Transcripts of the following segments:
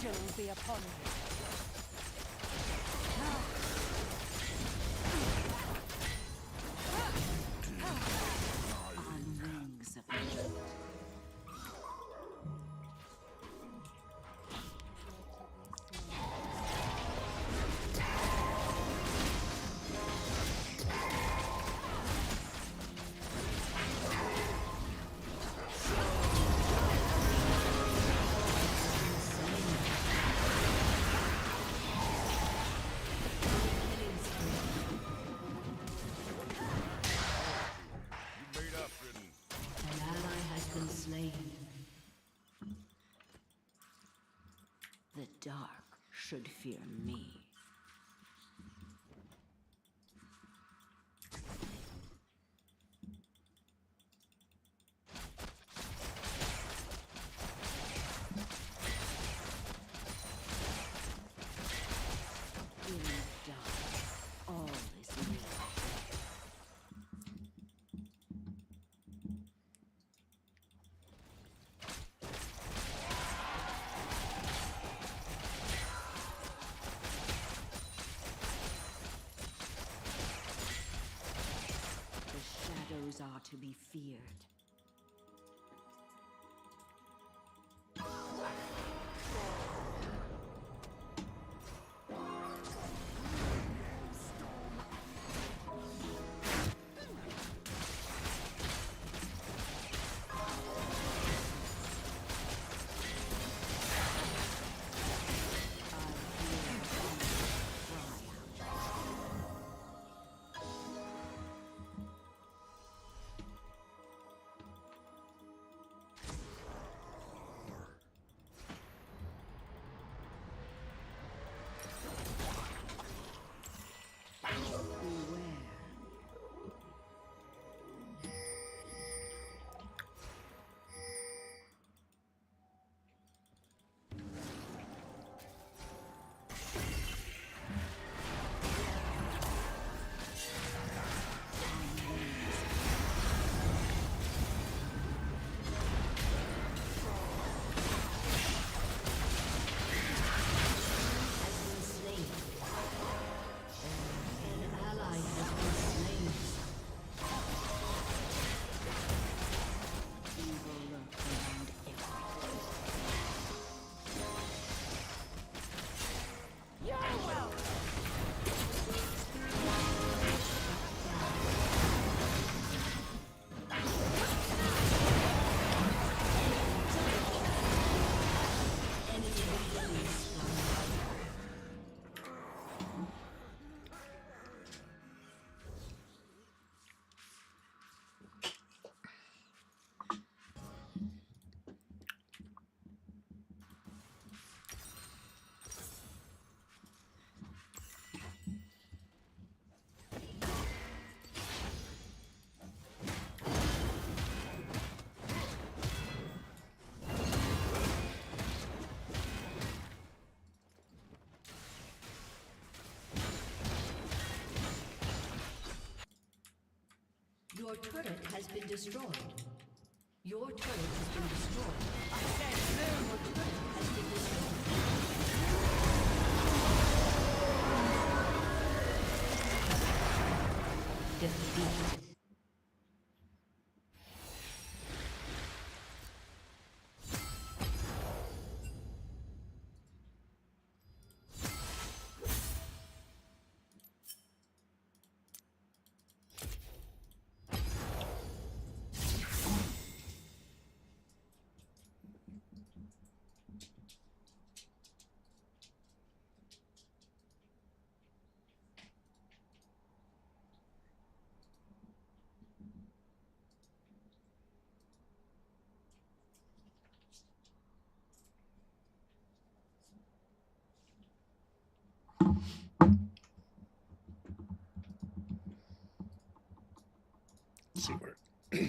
Vigil be upon you. On wings of night. The dark should fear me. In the dark, all is real. Shadows are to be feared. Your turret has been destroyed. Your turret has been destroyed. I said move! Your turret has been destroyed. Defeated.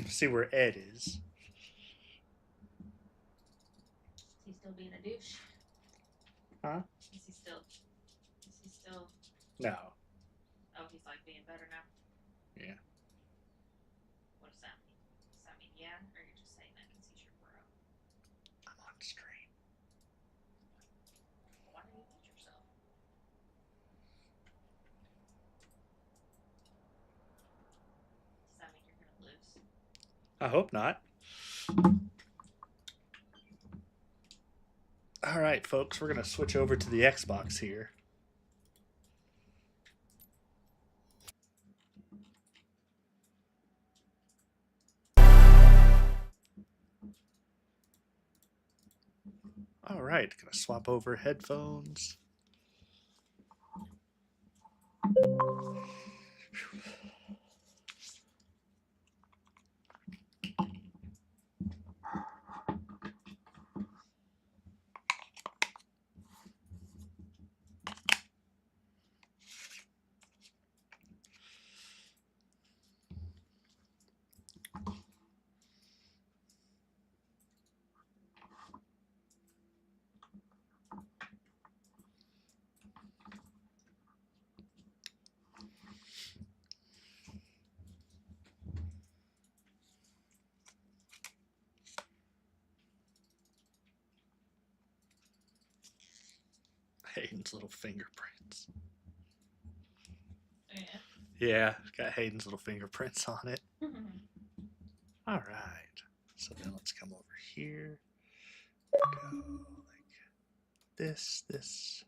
See where Ed is. Is he still being a douche? Huh? Is he still? No. Oh, he's like being better now. Yeah. What does that mean? Does that mean yeah, or you're just saying that because he's your bro? I'm on stream. I hope not. All right, folks, we're going to switch over to the Xbox here. All right, going to swap over headphones. Hayden's little fingerprints. Yeah. Yeah, got Hayden's little fingerprints on it. All right. So then let's come over here. Go like this.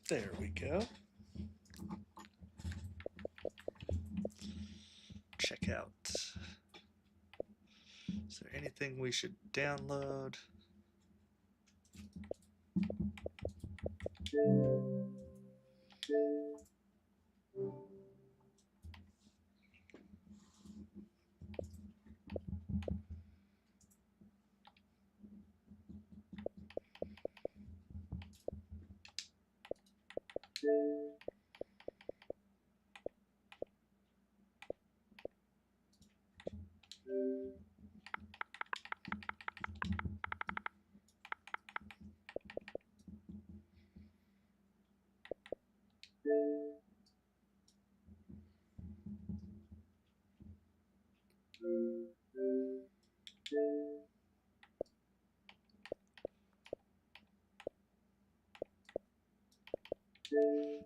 There we go. Check out. Is there anything we should download?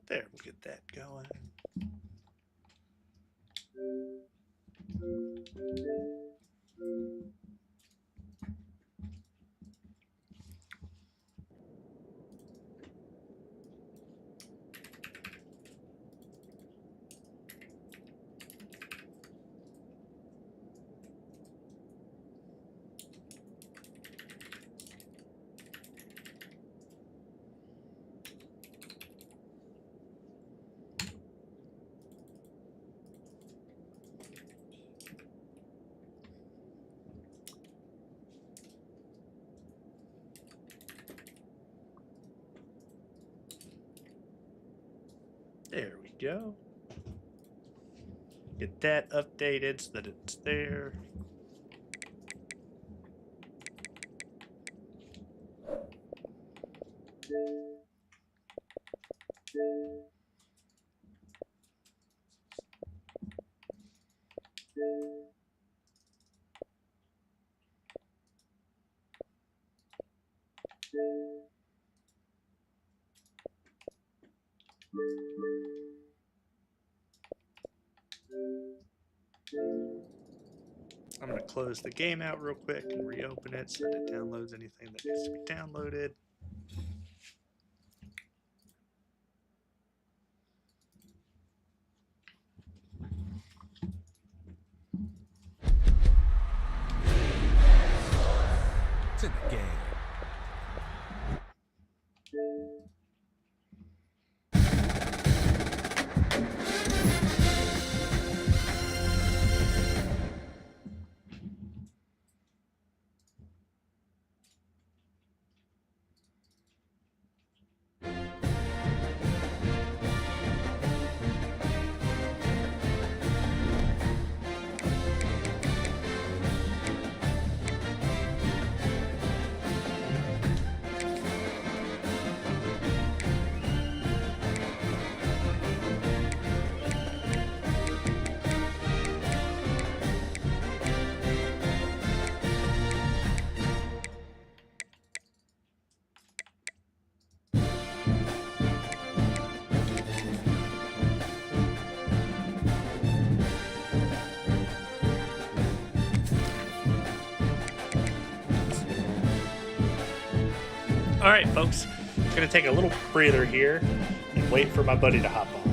There, we'll get that going. There we go. Get that updated so that it's there. I'm going to close the game out real quick and reopen it so that it downloads anything that needs to be downloaded. It's in the game. All right, folks. Gonna take a little breather here and wait for my buddy to hop on.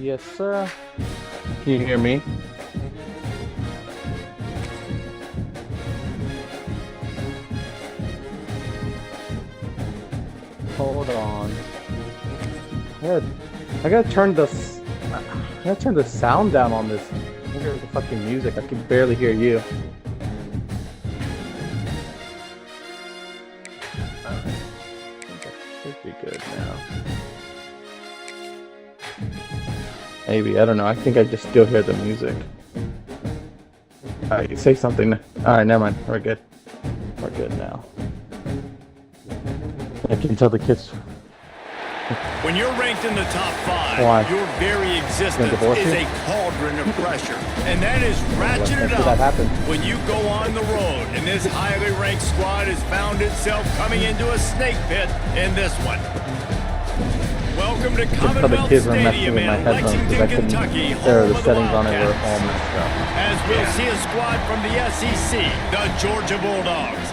Yes, sir. Can you hear me? Hold on. I gotta turn the sound down on this. I hear the fucking music. I can barely hear you. Should be good now. Maybe, I don't know. I think I just still hear the music. Alright, say something. Alright, never mind. We're good. We're good now. I can tell the kids. When you're ranked in the top 5, Why? your very existence divorce is you? a cauldron of pressure. And that is ratcheted When did that up happen? when you go on the road. And this highly ranked squad has found itself coming into a snake pit in this one. Welcome to Just the Commonwealth kids were messing Stadium with my in headphones because I Lexington, couldn't. Kentucky, There, home the of the settings on it were Wildcats. all messed up. As we'll see a squad from the SEC, the Georgia Bulldogs,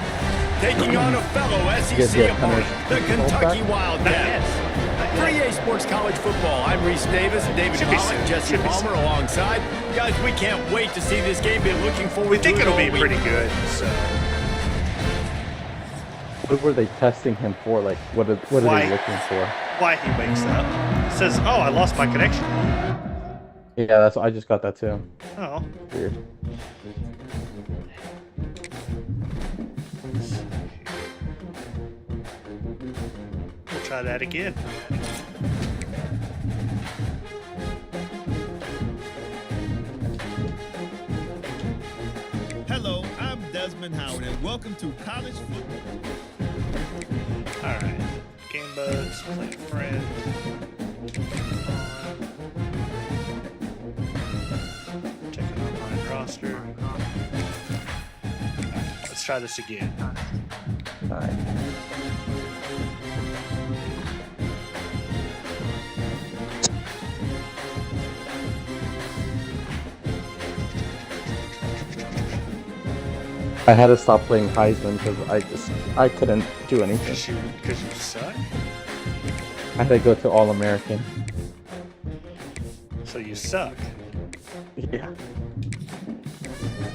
taking on a fellow SEC get opponent, the Hunter's Kentucky fullback? Wildcats. 3A Sports College Football. I'm Reese Davis, David Should be Pollock, soon. Jesse Should be Palmer soon. alongside. Guys, we can't wait to see this game. Be looking forward We to think it it'll all be week. pretty good. So What were they testing him for? Like, what are Why? they looking for? why he wakes up? It says, "Oh, I lost my connection." Yeah, I just got that too. Oh, Weird. we'll try that again. Hello, I'm Desmond Howard, and welcome to College Football. All right, game bugs, play friend. Checking online roster. All right, let's try this again. Alright. I had to stop playing Heisman because I couldn't do anything. Because you suck? I had to go to All American. So you suck. Yeah.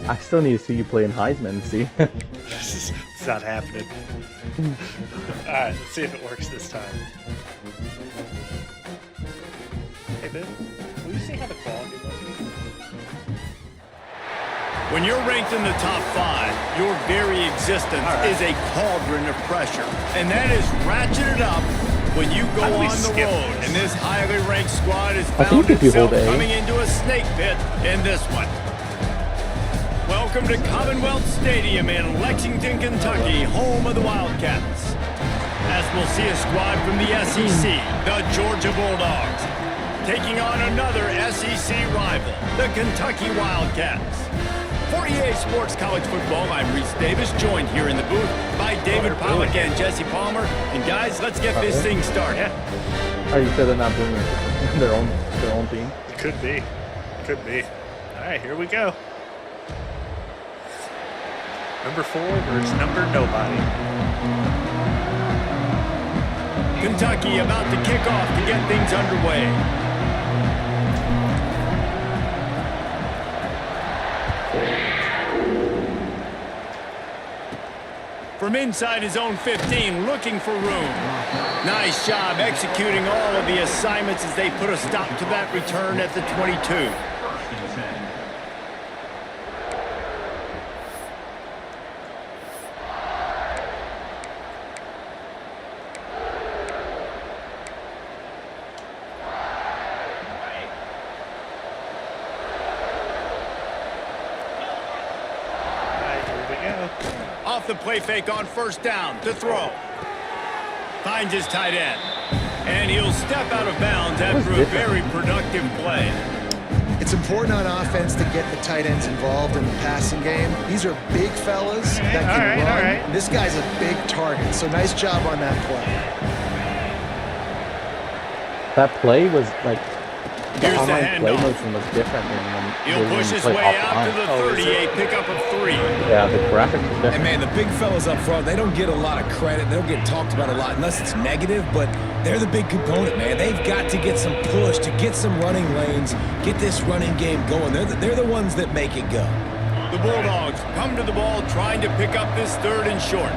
I still need to see you play in Heisman. See. It's not happening. Alright, let's see if it works this time. Hey, Ben, will you see how the quality looks? When you're ranked in the top 5, your very existence is a cauldron of pressure. And that is ratcheted up when you go How do we on the skip road. this? And this highly ranked squad has I think found if you itself hold A. coming into a snake pit in this one. Welcome to Commonwealth Stadium in Lexington, Kentucky, home of the Wildcats. As we'll see a squad from the SEC, the Georgia Bulldogs, taking on another SEC rival, the Kentucky Wildcats. For EA Sports College Football, I'm Reese Davis, joined here in the booth by David Pollock and Jesse Palmer. And guys, let's get this thing started. Are you sure they're not doing their own team? It could be. Could be. Alright, here we go. Number 4 versus number nobody. Kentucky about to kick off to get things underway. From inside his own 15, looking for room. Nice job executing all of the assignments as they put a stop to that return at the 22. Off the play fake on first down to throw. Finds his tight end. And he'll step out of bounds after a very productive play. It's important on offense to get the tight ends involved in the passing game. These are big fellas that can run. And this guy's a big target, so nice job on that play. That play was like the Here's the online play handoff. motion was different than He'll when push you his play way out to offline. the 30, a pickup of 3. Yeah, the graphics was different. And man, the big fellas up front, they don't get a lot of credit. They don't get talked about a lot unless it's negative, but they're the big component, man. They've got to get some push, to get some running lanes, get this running game going. They're the ones that make it go. The Bulldogs come to the ball trying to pick up this 3rd and short.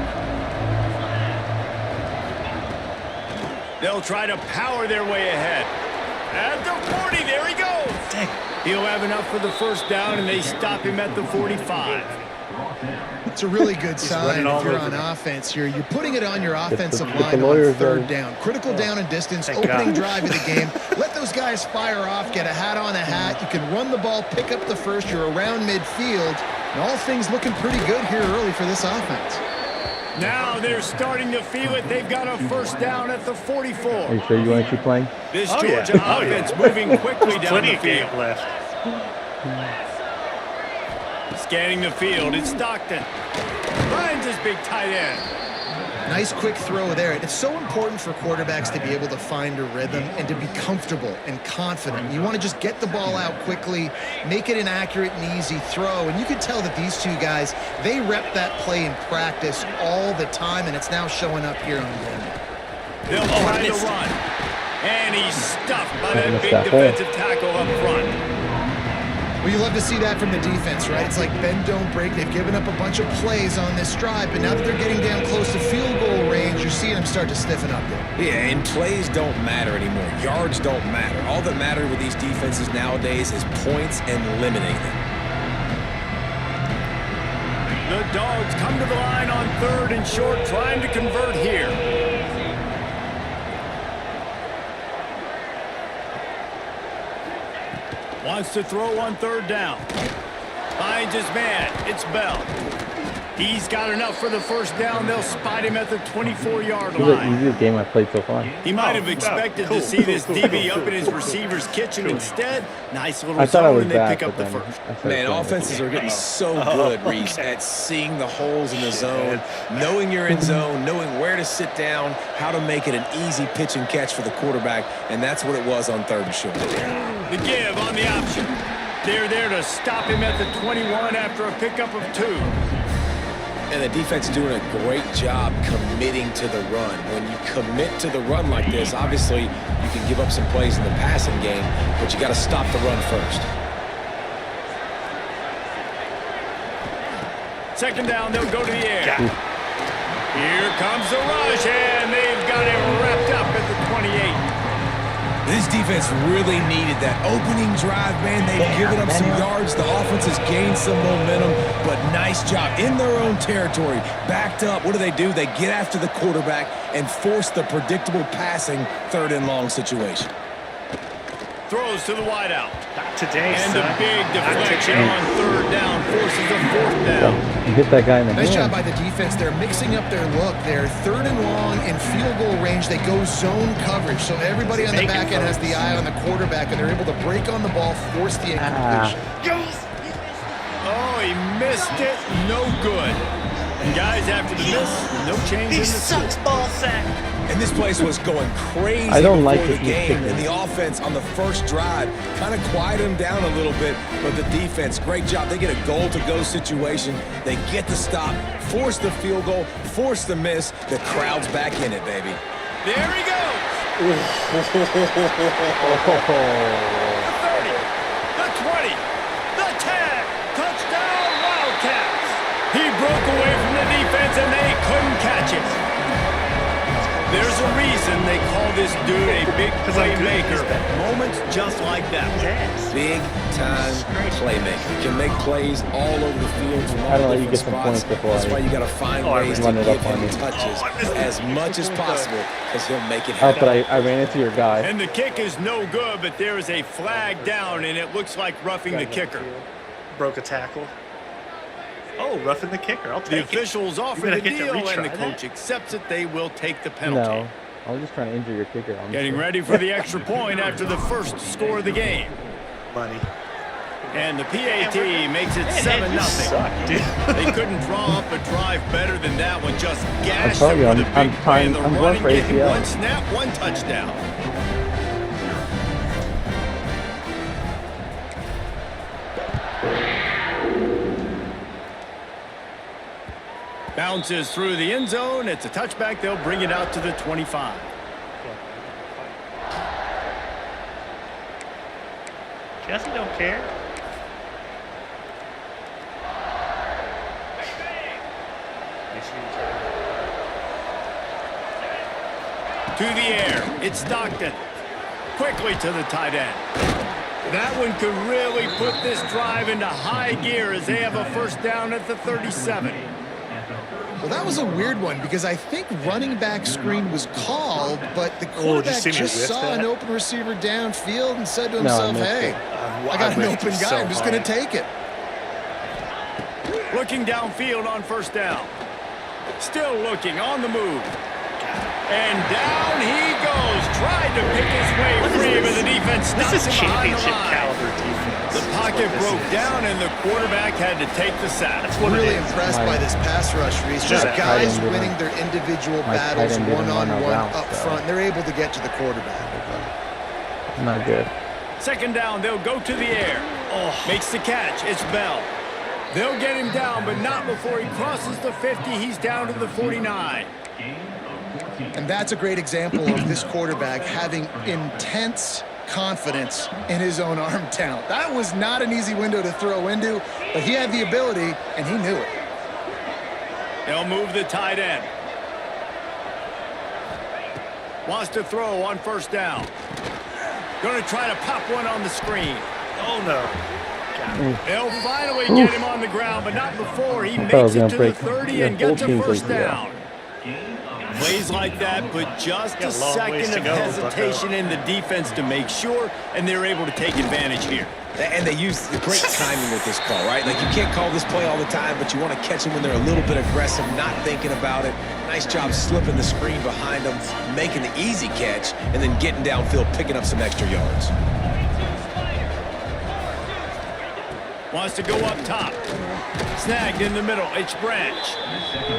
They'll try to power their way ahead. At the 40, there he goes. Dang. He'll have enough for the first down, and they stop him at the 45. It's a really good sign running all if you're over on them. offense here. You're putting it on your offensive the line on lawyers 3rd are- down. Critical down and distance, Thank opening God. drive of the game. Let those guys fire off, get a hat on a hat. You can run the ball, pick up the first. You're around midfield. And all things looking pretty good here early for this offense. Now they're starting to feel it. They've got a first down at the 44. Are you sure you want to keep playing? This Oh, yeah. Georgia Oh, yeah. offense moving quickly down Plenty the of game field. left. Scanning the field, it's Stockton. Finds his big tight end. Nice quick throw there. It's so important for quarterbacks to be able to find a rhythm and to be comfortable and confident. You want to just get the ball out quickly, make it an accurate and easy throw. And you can tell that these two guys, they rep that play in practice all the time, and it's now showing up here on game. They'll try to run. And he's stuffed by that missed big that hole. defensive tackle up front. Well, you love to see that from the defense, right? It's like bend, don't break. They've given up a bunch of plays on this drive, but now that they're getting down close to field goal range, you're seeing them start to stiffen up there. Yeah, and plays don't matter anymore. Yards don't matter. All that matters with these defenses nowadays is points and limiting them. The Dogs come to the line on 3rd and short, trying to convert here. Wants to throw on 3rd down. Finds his man. It's Bell. He's got enough for the first down. They'll spot him at the 24-yard This is the line. easiest game I've played so far. He might have expected to see this DB up in his receiver's kitchen. Instead, nice little I thought I zone, was and they bad, pick up but the then first. I started Man, playing offenses are getting so good, Reese, at seeing the holes in the zone, knowing you're in zone, knowing where to sit down, how to make it an easy pitch and catch for the quarterback, and that's what it was on 3rd and short. The give on the option. They're there to stop him at the 21 after a pickup of 2. And the defense doing a great job committing to the run. When you commit to the run like this, obviously you can give up some plays in the passing game, but you got to stop the run first. Second down, they'll go to the air. Here comes the rush, and they've got it wrapped up at the 28. This defense really needed that opening drive, man. They've given up some yards. The offense has gained some momentum, but nice job in their own territory. Backed up. What do? They get after the quarterback and force the predictable passing third and long situation. Throws to the wideout. Not today, And son. a big deflection on third down forces a fourth down. You hit that guy in the Nice job hand. by the defense. They're mixing up their look. They're third and long in field goal range. They go zone coverage. So everybody on the back end has the eye on the quarterback, and they're able to break on the ball, force the incompletion. Oh, he missed it. No good. And guys, after the miss, no change in the sucks, ball sack. And this place was going crazy I don't like before this the game. mistake. And the offense on the first drive kind of quieted them down a little bit. But the defense, great job. They get a goal-to-go situation. They get the stop, force the field goal, force the miss. The crowd's back in it, baby. There he goes. The 30, the 20, the 10. Touchdown, Wildcats. He broke away from the defense, and they couldn't catch it. There's a reason they call this dude a big playmaker. Moments just like that. Big-time playmaker. Can make plays all over the field from all I don't know, you different get some spots. points before That's I- why you got to find I ways to run give it up on him you. touches as much as possible because he'll make it Oh, happen. but I ran into your guy. And the kick is no good, but there is a flag down, and it looks like roughing the kicker. Broke a tackle. Oh, roughing the kicker. I'll The take it. officials offer gonna the get to deal, and the retry coach that? accepts it. They will take the penalty. No, I was just trying to injure your kicker. honestly. Getting ready for the extra point after the first score of the game. Money. And the PAT makes it Man, you 7-0. suck, dude. They couldn't draw up a drive better than that one. Just gashed told them you, with a I'm big play in trying- the I'm going running for game. ACL. One snap, one touchdown. Bounces through the end zone. It's a touchback. They'll bring it out to the 25. Jesse don't care. To the air. It's Stockton. Quickly to the tight end. That one could really put this drive into high gear as they have a first down at the 37. Well, that was a weird one because I think running back screen was called, but the did you quarterback see me just whiff saw that? an open receiver downfield and said to No, I himself, missed hey, it. I got an whiffed open it guy. so I'm just going to hard. take it. Looking downfield on first down. Still looking on the move. And down he goes. Tried to pick his way free, but the defense This stops is him behind the championship line. caliber defense. The is pocket what this broke is. down, and the quarterback had to take the sack. That's what Really it is. impressed by this pass rush, Reese. Just Yeah. guys Tight end winning didn't- their individual my tight battles end didn't run a one-on-one route, up so- front. They're able to get to the quarterback. Not good. Second down, they'll go to the air. Oh, makes the catch. It's Bell. They'll get him down, but not before he crosses the 50. He's down to the 49. And that's a great example of this quarterback having intense confidence in his own arm talent. That was not an easy window to throw into, but he had the ability, and he knew it. They'll move the tight end. Wants to throw on first down. Going to try to pop one on the screen. Oh, no. They'll finally get him on the ground, but not before he thought I was makes it gonna to the break 30 the and whole gets a team's first ACL. down. Plays like that, but just Got a a long ways second to of go, hesitation in the defense to make sure, and they're able to take advantage here. And they use the great timing with this call, right? Like, you can't call this play all the time, but you want to catch them when they're a little bit aggressive, not thinking about it. Nice job slipping the screen behind them, making the easy catch, and then getting downfield, picking up some extra yards. Wants to go up top. Snagged in the middle. It's Branch.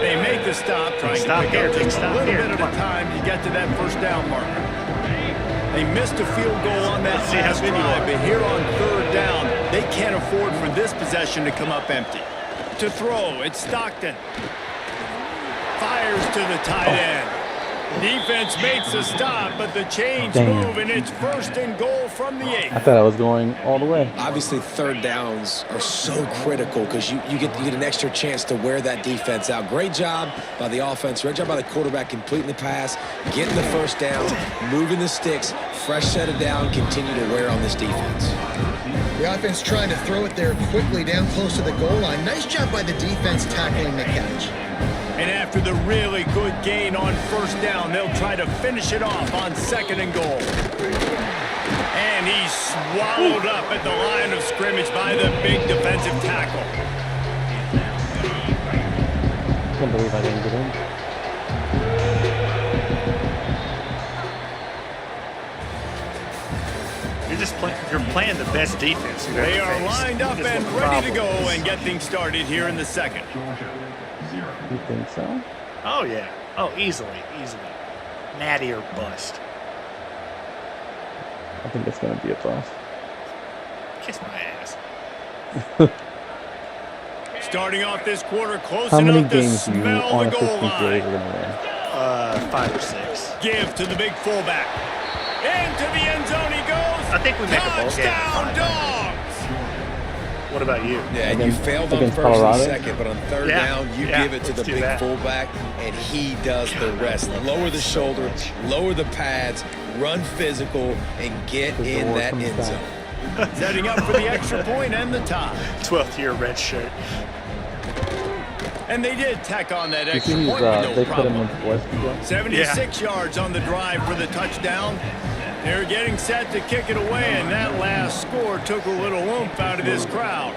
They make the stop, trying Stop to pick here, up big just a stop little here. bit at Come a on. time to get to that first down marker. They missed a field goal on that See how last video. drive, but here on third down, they can't afford for this possession to come up empty. to throw. It's Stockton. Fires to the tight end. Defense makes a stop, but the chains move, and it's 1st and goal from the 8. I thought I was going all the way. Obviously, third downs are so critical because you get an extra chance to wear that defense out. Great job by the offense. Great job by the quarterback completing the pass, getting the 1st down, moving the sticks, fresh set it down, continue to wear on this defense. The offense trying to throw it there quickly down close to the goal line. Nice job by the defense tackling the catch. And after the really good gain on 1st down, they'll try to finish it off on 2nd and goal. And he's swallowed up at the line of scrimmage by the big defensive tackle. I can't believe I didn't get in. You're playing the best defense. They are lined up and ready to go and get things started here in the 2nd. You think so? Oh yeah. Oh, easily. Natty or bust. I think it's gonna be a bust. Kiss my ass. Starting off this quarter close How many enough to games do you smell the honestly goal think you're line. gonna win? 5 or 6. Give to the big fullback. Into the end zone he goes. I think we make a bowl game. Touchdown, Dogs! What about you? Yeah, and you failed on against 1st Colorado? and 2nd, but on 3rd down, you give it to the let's do big that. fullback, and he does the rest. Lower the shoulder, lower the pads, run physical, and get in that end zone. Setting up for the extra point and the tie. 12th year red shirt. And they did tack on that You extra see, point with no they put him problem. in West again. 76 yards on the drive for the touchdown. They're getting set to kick it away, and that last score took a little oomph out of this crowd.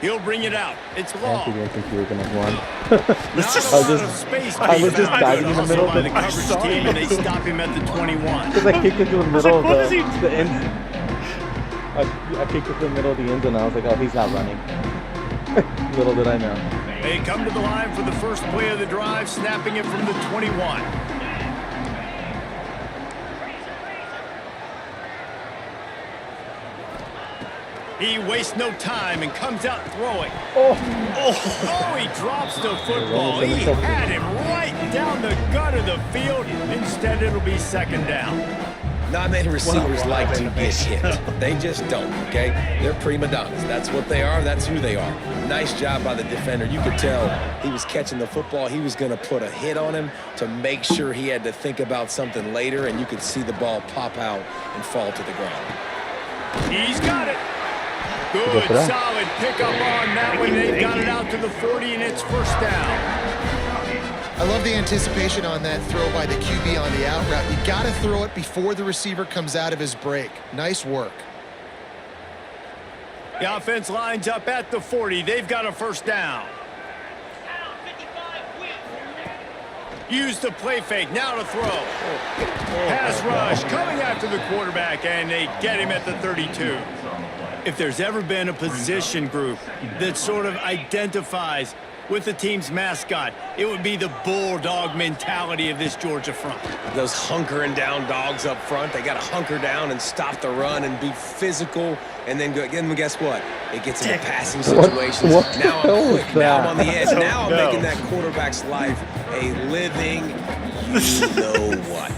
He'll bring it out. It's I long. actually didn't think you were gonna run. Not a I lot was of just- space I being was just found diving on in the hustle middle by of the the- coverage team, and they stop him at the 21. Because I kicked it to the middle of what is the end. I kicked it to the middle of the end zone. I was like, oh, he's not running. Little did I know. They come to the line for the first play of the drive, snapping it from the 21. He wastes no time and comes out throwing. Oh, Oh, he drops the football. He had him right down the gut of the field. Instead, it'll be 2nd down. Not many receivers like to get hit. They just don't, okay? They're prima donnas. That's what they are. That's who they are. Nice job by the defender. You could tell he was catching the football. He was going to put a hit on him to make sure he had to think about something later, and you could see the ball pop out and fall to the ground. He's got it. Good, solid pickup on that one. They've got it out to the 40, and it's 1st down. I love the anticipation on that throw by the QB on the out route. You got to throw it before the receiver comes out of his break. Nice work. The offense lines up at the 40. They've got a 1st down. Use the play fake. Now to throw. Pass rush coming after the quarterback, and they get him at the 32. If there's ever been a position group that sort of identifies with the team's mascot, it would be the bulldog mentality of this Georgia front. Those hunkering down dogs up front, they got to hunker down and stop the run and be physical, and then go. And guess what? It gets into passing situations. What the now hell I'm was quick. Now I'm on the that? edge. Now I'm No. making that quarterback's life a living you know what.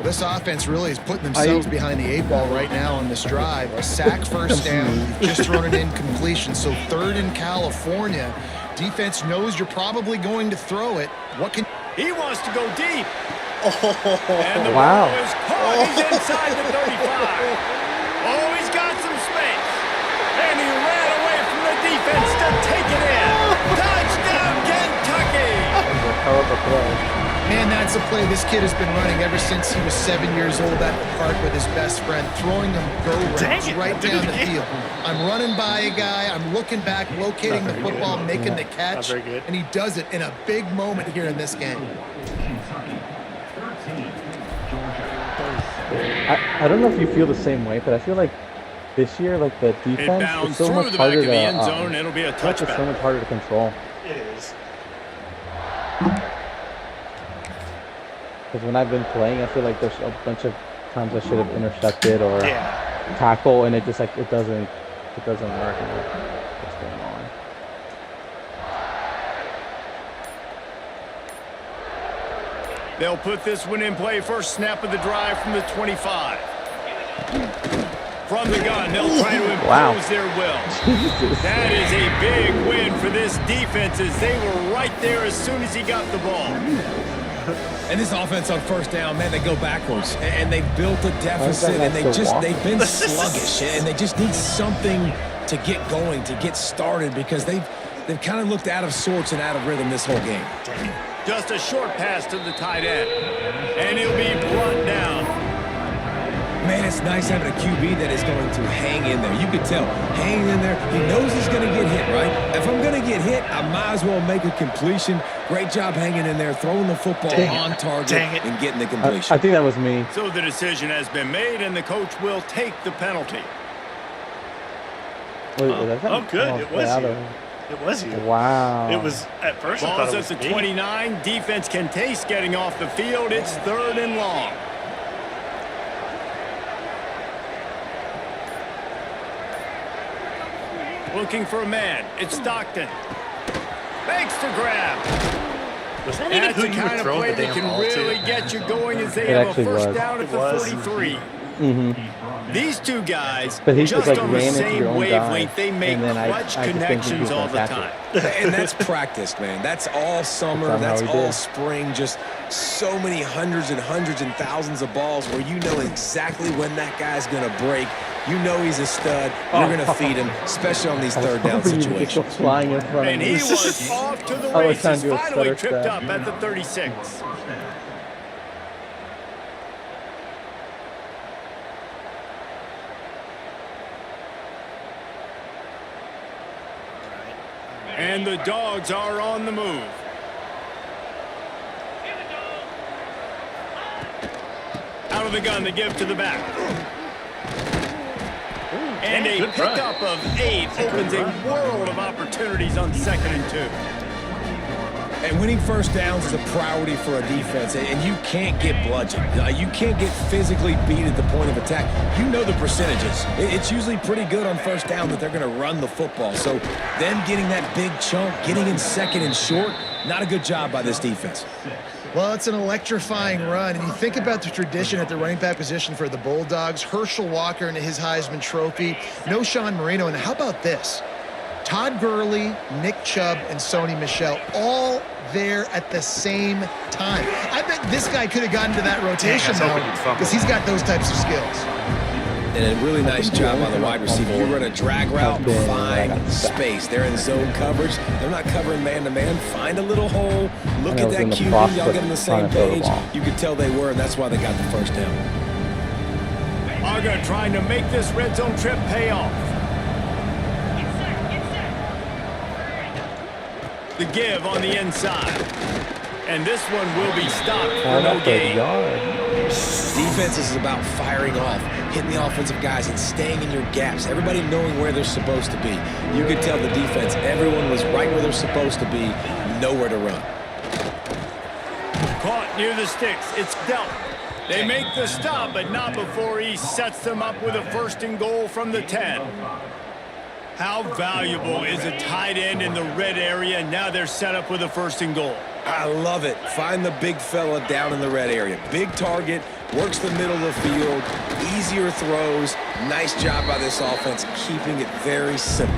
This offense really is putting themselves behind the 8 ball right now on this drive. A sack 1st down. You've just thrown an incompletion. So 3rd in California. Defense knows you're probably going to throw it. What can... He wants to go deep. And the Wow. ball is caught. He's inside the 35. Oh, he's got some space. And he ran away from the defense to take it in. Touchdown, Kentucky. hell of a play. Man, that's a play this kid has been running ever since he was 7 years old at the park with his best friend, throwing them go-routes right down the field. I'm running by a guy, I'm looking back, locating the football, making the catch, and he does it in a big moment here in this game. I don't know if you feel the same way, but I feel like this year, like the It defense bounds is so through much the back harder of the to end zone. It'll be a it's so touchback. much harder to control. It is. Because when I've been playing, I feel like there's a bunch of times I should have intercepted or Yeah. tackle, and it just like it doesn't it doesn't work. I'm like, what's going on? They'll put this one in play. First snap of the drive from the 25. From the gun, they'll try to impose their will. Jesus. That is a big win for this defense as they were right there as soon as he got the ball. And this offense on first down, man, they go backwards. And they built a deficit, and they've been sluggish. And they just need something to get going, to get started, because they've kind of looked out of sorts and out of rhythm this whole game. Just a short pass to the tight end. And he'll be brought down. Man, it's nice having a QB that is going to hang in there. You can tell, hanging in there, he knows he's going to get hit, right? If I'm going to get hit, I might as well make a completion. Great job hanging in there, throwing the football on target and getting the completion. I think that was me. So the decision has been made, and the coach will take the penalty. Wait, Oh, good. It was you. It was you. Wow. It was, at first I thought Ball's it at was the me. 29. Defense can taste getting off the field. It's 3rd and long. Looking for a man. It's Stockton. Makes the grab. Was that even That's who the you were kind of throwing play the that damn can ball really to? get you going as they It have a actually first was. down at It the was. 43. These two guys, But he just just, like, on the ran into same your own wavelength, guy, they make and then I clutch just think he connections was all the gonna time. catch And that's practice, man. That's all summer. That's That's how he all did. spring. Just so many hundreds and thousands of balls where you know exactly when that guy's going to break. You know he's a stud. You're going to feed him, especially on these third down hoping you would just go situations. flying in front of And me. he was off to the I was trying races, to do a finally stutter tripped step. up at the 36. And the Dogs are on the move. Out of the gun, they give to the back. And a good run. pickup of 8 opens a world of opportunities on 2nd and 2. And winning first downs is a priority for a defense, and you can't get bludgeoned. You can't get physically beat at the point of attack. You know the percentages. It's usually pretty good on first down that they're going to run the football. So them getting that big chunk, getting in 2nd and short, not a good job by this defense. Well, it's an electrifying run, and you think about the tradition at the running back position for the Bulldogs. Herschel Walker and his Heisman Trophy. No Sean Marino, and how about this? Todd Gurley, Nick Chubb, and Sony Michel all there at the same time. I bet this guy could have gotten to that rotation I was hoping you'd now fumble. because he's got those types of skills. And a really nice job by the wide receiver. You run a drag route, find space. They're in zone coverage. They're not covering man-to-man. Find a little hole. Look at that QB. Y'all get on the same page. You could tell they were, and that's why they got the first down. Arga trying to make this red zone trip pay off. The give on the inside. And this one will be stopped for no gain. Defense is about firing off, hitting the offensive guys, and staying in your gaps. Everybody knowing where they're supposed to be. You could tell the defense, everyone was right where they're supposed to be, nowhere to run. Caught near the sticks. It's dealt. They make the stop, but not before he sets them up with a 1st and goal from the 10. How valuable is a tight end in the red area? Now they're set up with a 1st and goal. I love it. Find the big fella down in the red area. Big target, works the middle of the field, easier throws. Nice job by this offense, keeping it very simple.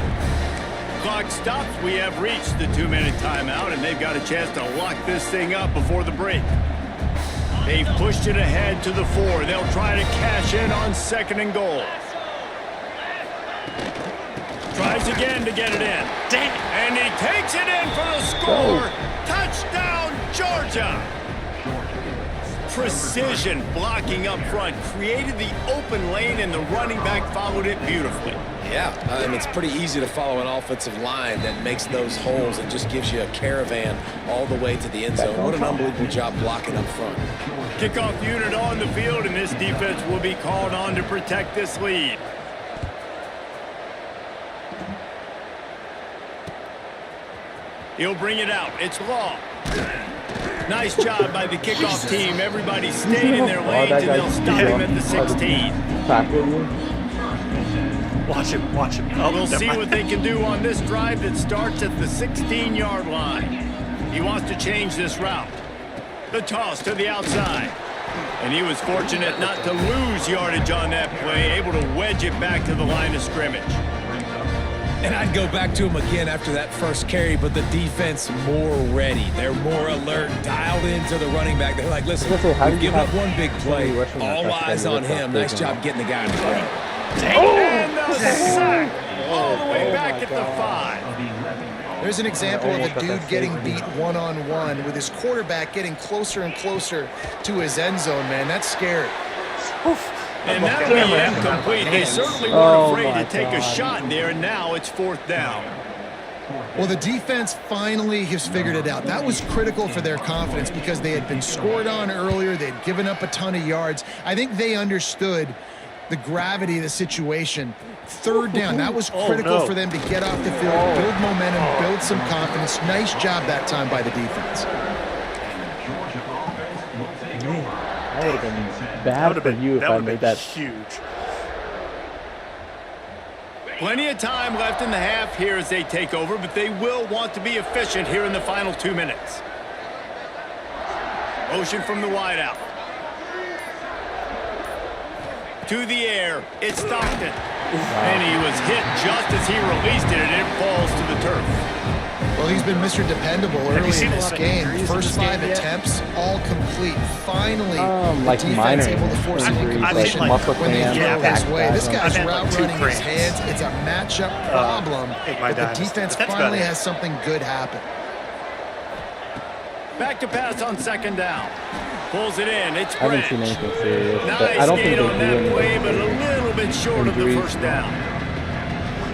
Clock stops. We have reached the 2-minute timeout, and they've got a chance to lock this thing up before the break. They've pushed it ahead to the 4. They'll try to cash in on 2nd and goal. Tries again to get it in. Dang it. And he takes it in for the score. Touchdown, Georgia. Precision blocking up front. Created the open lane, and the running back followed it beautifully. Yeah, it's pretty easy to follow an offensive line that makes those holes and just gives you a caravan all the way to the end zone. What an unbelievable job blocking up front. Kickoff unit on the field, and this defense will be called on to protect this lead. He'll bring it out. It's Law. Nice job by the kickoff team. Everybody stayed in their lanes, and they'll stop him at the 16. Watch him, watch him. Oh, We'll never see mind. what they can do on this drive that starts at the 16-yard line. He wants to change this route. The toss to the outside. And he was fortunate not to lose yardage on that play, able to wedge it back to the line of scrimmage. And I'd go back to him again after that first carry, but the defense more ready. They're more alert, dialed into the running back. They're like, listen, I was gonna say, how we've did you given up have one big so many play. rushing All attempts eyes and on you look him. so Nice big job on getting the guy in the ground. And the sack all the way Oh back my at the God. 5. There's an example of Almost a got dude that getting safety. beat one-on-one with his quarterback getting closer and closer to his end zone, man. That's scary. And that'll be incomplete. They certainly Oh weren't afraid my to take a God. shot there, and now it's 4th down. Well, the defense finally has figured it out. That was critical for their confidence because they had been scored on earlier. They'd given up a ton of yards. I think they understood the gravity of the situation. 3rd down, that was critical no. for them to get off the field, build momentum, build some confidence. Nice job that time by the defense. That would have been That bad would have for been, you if that I would made have been that. huge. Plenty of time left in the half here as they take over, but they will want to be efficient here in the final 2 minutes. Motion from the wideout. To the air, it's Stockton. And he was hit just as he released it, and it falls to the turf. Well, he's been Mr. Dependable you early seen in a this lot of game. injuries in First this game 5 yet? attempts, all complete. Finally, Like the minor defense able to force an injuries, I've like seen, incompletion muscle when they cramps, throw back his way. This spasms. guy's I've had, like, route 2 running his cramps. hands. It's a matchup problem, in my but the dynasty. defense But that's about finally it. has something good happen. Back to pass on 2nd down. Pulls it in. It's I haven't Branch. seen anything serious, but Nice I don't gain think they on do that anything. play, but a little bit short of the Injuries. first down.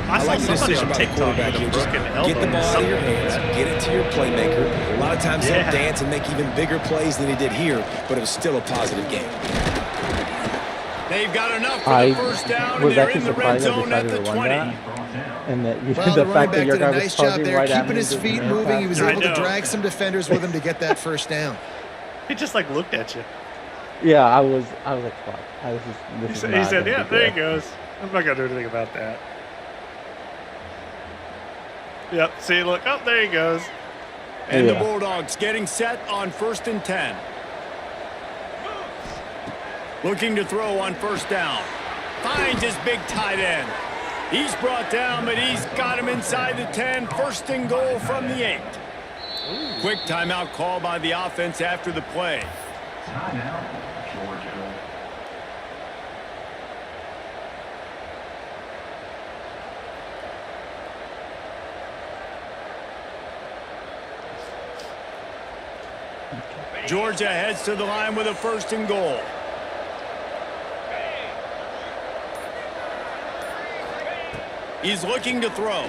I I saw like the somebody decision on by the TikTok quarterback with a here. Just broken get elbow the or ball out of something your like hands, that. get it to your playmaker. A lot of times Yeah. he'll dance and make even bigger plays than he did here, but it was still a positive game. They've got enough for I the first down, and was they're actually in the red surprised I zone at decided the to run 20. that. And that Well, the the running fact that back your did a guy was nice job charging there, right at keeping me his with feet an moving. He impact. was I able to know. drag some defenders with him to get that first down. He just like looked at you. Yeah, I was like, fuck. I was just, this He is said, not gonna yeah, be there he good. goes. I'm not going to do anything about that. Yep, see, look. Oh, there he goes. And the Yeah. Bulldogs getting set on 1st and 10. Looking to throw on 1st down. Finds his big tight end. He's brought down, but he's got him inside the 10. 1st and goal from the 8. Quick timeout call by the offense after the play. Georgia heads to the line with a 1st and goal. He's looking to throw.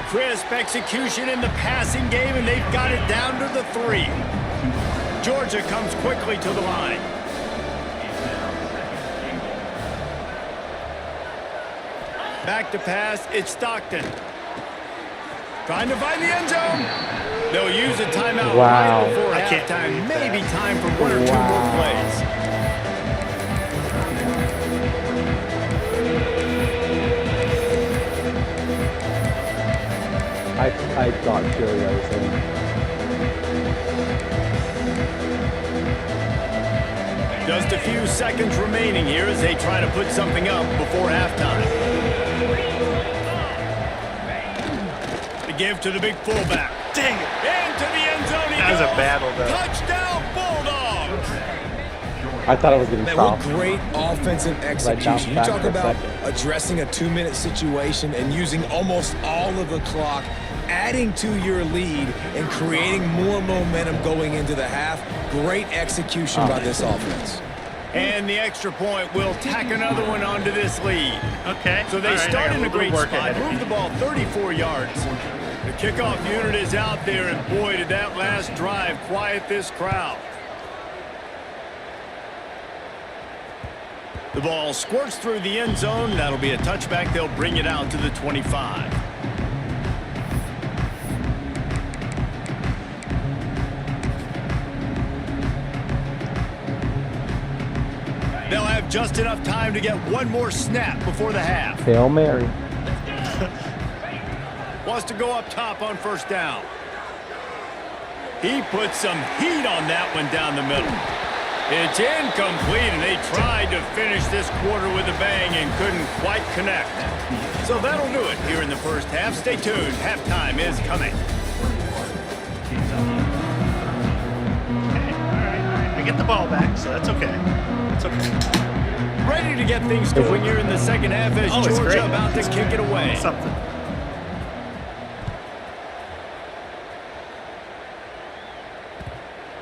Crisp execution in the passing game, and they've got it down to the 3. Georgia comes quickly to the line. Back to pass, it's Stockton. Trying to find the end zone. They'll use a timeout Wow. right before I can't halftime. believe that. Maybe time for 1 or 2 more Wow. plays. I thought surely I was in. Just a few seconds remaining here as they try to put something up before halftime. The give to the big fullback. Dang it. Into the end zone he That was a goes. battle, though. Touchdown, Bulldogs! I thought I was getting Man, what stopped. great offensive execution. You back talk for a about second. addressing a 2-minute situation and using almost all of the clock, adding to your lead and creating more momentum going into the half. Great execution by this offense. And the extra point will tack another one onto this lead. Okay. So they All right, I start got in a little great work spot, ahead of move me. the ball 34 yards. The kickoff unit is out there, and boy, did that last drive quiet this crowd. The ball squirts through the end zone. That'll be a touchback. They'll bring it out to the 25. They'll have just enough time to get one more snap before the half. Hail Mary. Wants to go up top on first down. He put some heat on that one down the middle. It's incomplete, and they tried to finish this quarter with a bang and couldn't quite connect. So that'll do it here in the first half. Stay tuned. Halftime is coming. I get the ball back, so that's okay. It's okay. Ready to get things going here in the second half as it's great. Georgia about to kick it away. Something.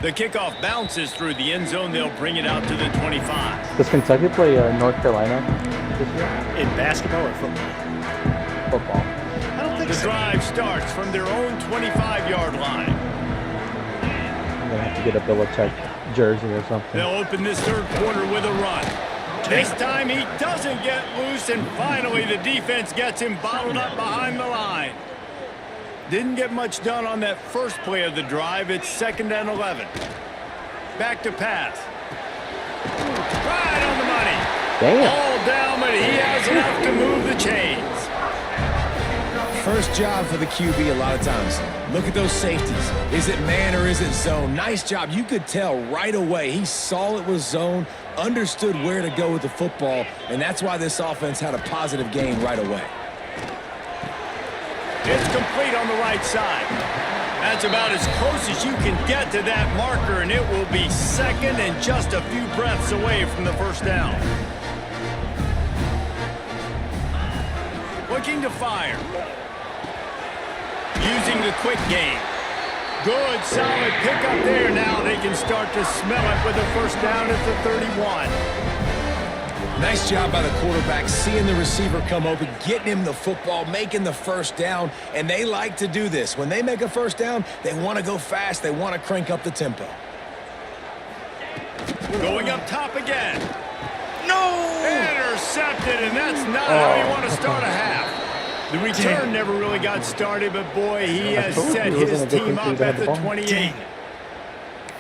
The kickoff bounces through the end zone. They'll bring it out to the 25. Does Kentucky play North Carolina this year? In basketball or football? Football. I don't think The so. drive starts from their own 25-yard line. I'm gonna have to get a Belichick jersey or something. They'll open this third quarter with a run. This time he doesn't get loose, and finally the defense gets him bottled up behind the line. Didn't get much done on that first play of the drive. It's 2nd and 11. Back to pass. Right on the money. Damn. All down, but he has enough to move the chains. First job for the QB a lot of times. Look at those safeties. Is it man or is it zone? Nice job. You could tell right away. He saw it was zone, understood where to go with the football, and that's why this offense had a positive game right away. It's complete on the right side. That's about as close as you can get to that marker, and it will be second and just a few breaths away from the first down. Looking to fire. Using the quick game. Good, solid pickup there. Now they can start to smell it with a first down at the 31. Nice job by the quarterback, seeing the receiver come open, getting him the football, making the first down, and they like to do this. When they make a first down, they want to go fast. They want to crank up the tempo. Going up top again. No! Intercepted, and that's not how you want to start a half. The return never really got started, but boy, he has set his team up at the 28.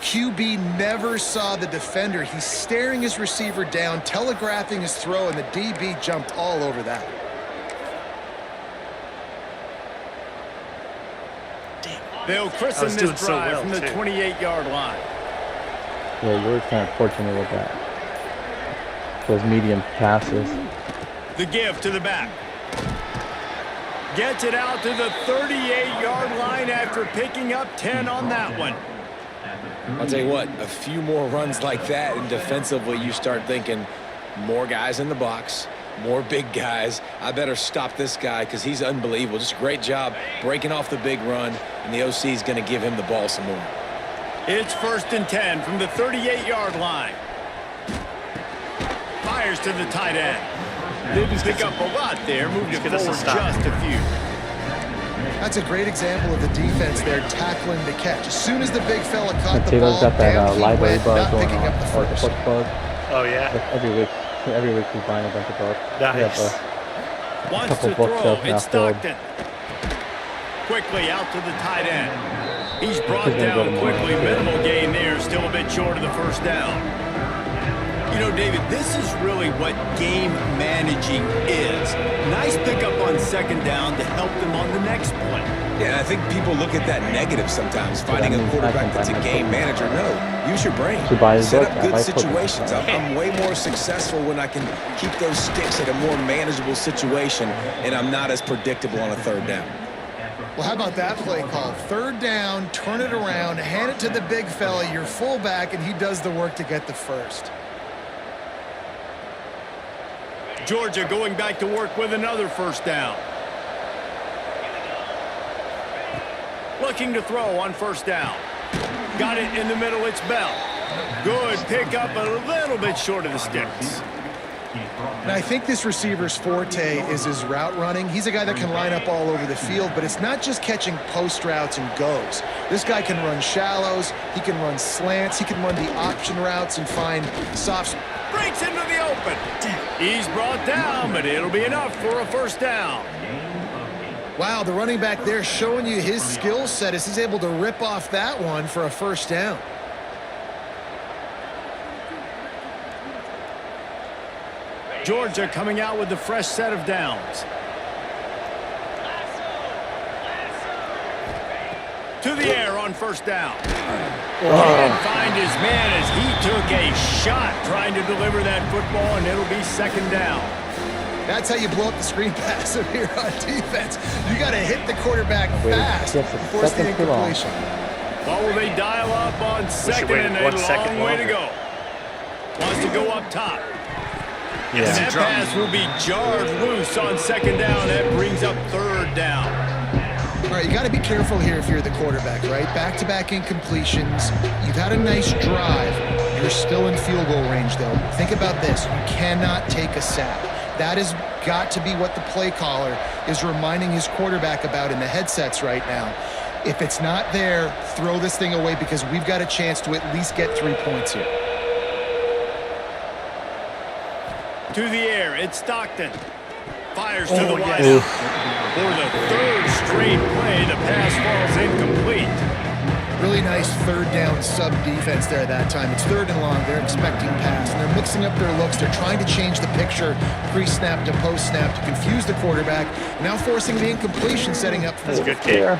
QB never saw the defender. He's staring his receiver down, telegraphing his throw, and the DB jumped all over that. They'll christen this drive from the 28-yard line. Yeah, you were kind of fortunate with that. Those medium passes. The give to the back. Gets it out to the 38-yard line after picking up 10 on that one. I'll tell you what, a few more runs like that, and defensively you start thinking more guys in the box, more big guys. I better stop this guy because he's unbelievable. Just a great job breaking off the big run, and the OC is going to give him the ball some more. It's 1st and 10 from the 38-yard line. Fires to the tight end. Didn't pick up a lot there, moved it forward just a few. That's a great example of the defense there tackling the catch. As soon as the big fella caught the Taylor's ball, got that down he library went, bug not going picking on, up the or the first. book bug. Oh, yeah? Every week he's buying a bunch of books. Nice. Wants couple to books throw. up now It's filled. Stockton. Quickly out to the tight end. He's brought He's gonna go down to quickly. Mark. Minimal gain there. Still a bit short of the first down. You know, David, this is really what game managing is. Nice pickup on 2nd down to help them on the next play. Yeah, I think people look at that negative sometimes, finding a quarterback that's a game manager. No, use your brain. Should buy his Set book. up I good buy his book. situations. I'm way more successful when I can keep those sticks at a more manageable situation, and I'm not as predictable on a 3rd down. Well, how about that play call? 3rd down, turn it around, hand it to the big fella, your fullback, and he does the work to get the first. Georgia going back to work with another first down. Looking to throw on 1st down. Got it in the middle, it's Bell. Good pickup, a little bit short of the sticks. And I think this receiver's forte is his route running. He's a guy that can line up all over the field, but it's not just catching post routes and goes. This guy can run shallows, he can run slants, he can run the option routes and find soft. Breaks into the open. He's brought down, but it'll be enough for a first down. Wow, the running back there showing you his skill set as he's able to rip off that one for a first down. Georgia coming out with a fresh set of downs. To the air on first down. Can't find his man as he took a shot trying to deliver that football, and it'll be second down. That's how you blow up the screen pass up here on defense. You got to hit the quarterback fast Yes, to force the second too long. incompletion. What will they dial up on second waited and a 1 second long way to longer. go? Wants to go up top. Yes, And that pass will be jarred loose on second down. That brings up third down. All right, you got to be careful here if you're the quarterback, right? Back-to-back incompletions. You've had a nice drive. You're still in field goal range, though. Think about this. You cannot take a sack. That has got to be what the play caller is reminding his quarterback about in the headsets right now. If it's not there, throw this thing away because we've got a chance to at least get 3 points here. To the air, it's Stockton. Fires to the wide yes. out. For the third straight play, the pass falls incomplete. Really nice third down sub defense there that time. It's third and long. They're expecting pass, and they're mixing up their looks. They're trying to change the picture pre-snap to post-snap to confuse the quarterback. Now forcing the incompletion, setting up That's a for good kick. Yeah.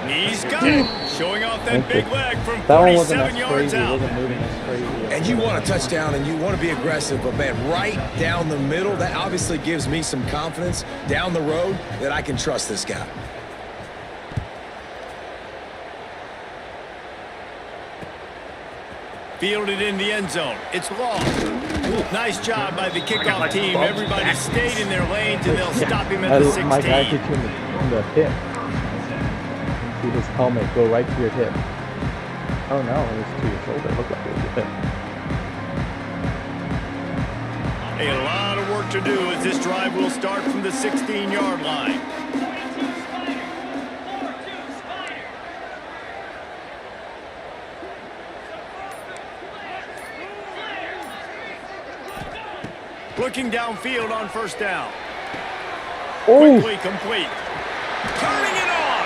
He's got it. Showing off that Thank you. big leg from That one wasn't 47 as yards crazy. It out. wasn't moving as crazy. And you want a touchdown and you want to be aggressive, but man, right down the middle, that obviously gives me some confidence down the road that I can trust this guy. Fielded in the end zone. It's long. Nice job by the kickoff like team. bumped Everybody back. stayed in their lanes, and they'll stop him at the 16. My guy hit you in the hip. See his helmet go right to your hip. Oh no, it was to your shoulder. It looked like it was your hip. A lot of work to do as this drive will start from the 16-yard line. Looking downfield on first down. Oh, Quickly complete. Turning it on.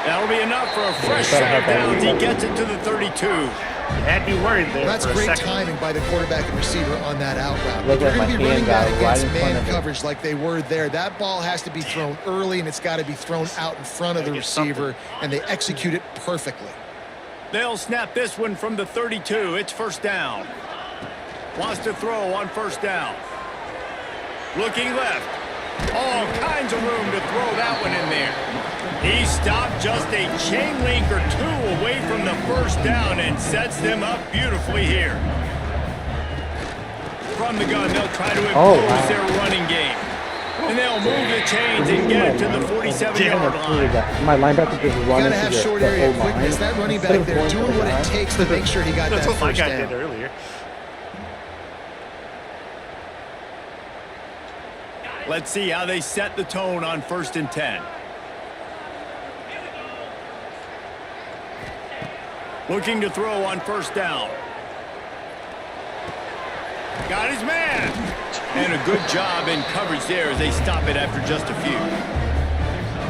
That'll be enough for a fresh set of downs. He gets it to the 32. You had me worried there That's for a great second. timing by the quarterback and receiver on that out route. Look If at you're my going to be running hand that guy right against in front man of it. coverage like they were there, that ball has to be thrown early, and it's got to be thrown out in front of the Gotta get something. receiver, and they execute it perfectly. They'll snap this one from the 32. It's first down. Wants to throw on first down. Looking left. All kinds of room to throw that one in there. He stopped just a chain link or two away from the first down and sets them up beautifully here. From the gun, they'll try to impose their running game. And they'll move the chains and get it to the 47-yard line. my linebacker just You running got to have to short the area O-line. quickness. That running Instead back of there going doing for the what it line. takes to make sure he got That's that what my first guy down. did earlier. Let's see how they set the tone on 1st and 10. Looking to throw on first down. Got his man. And a good job in coverage there as they stop it after just a few.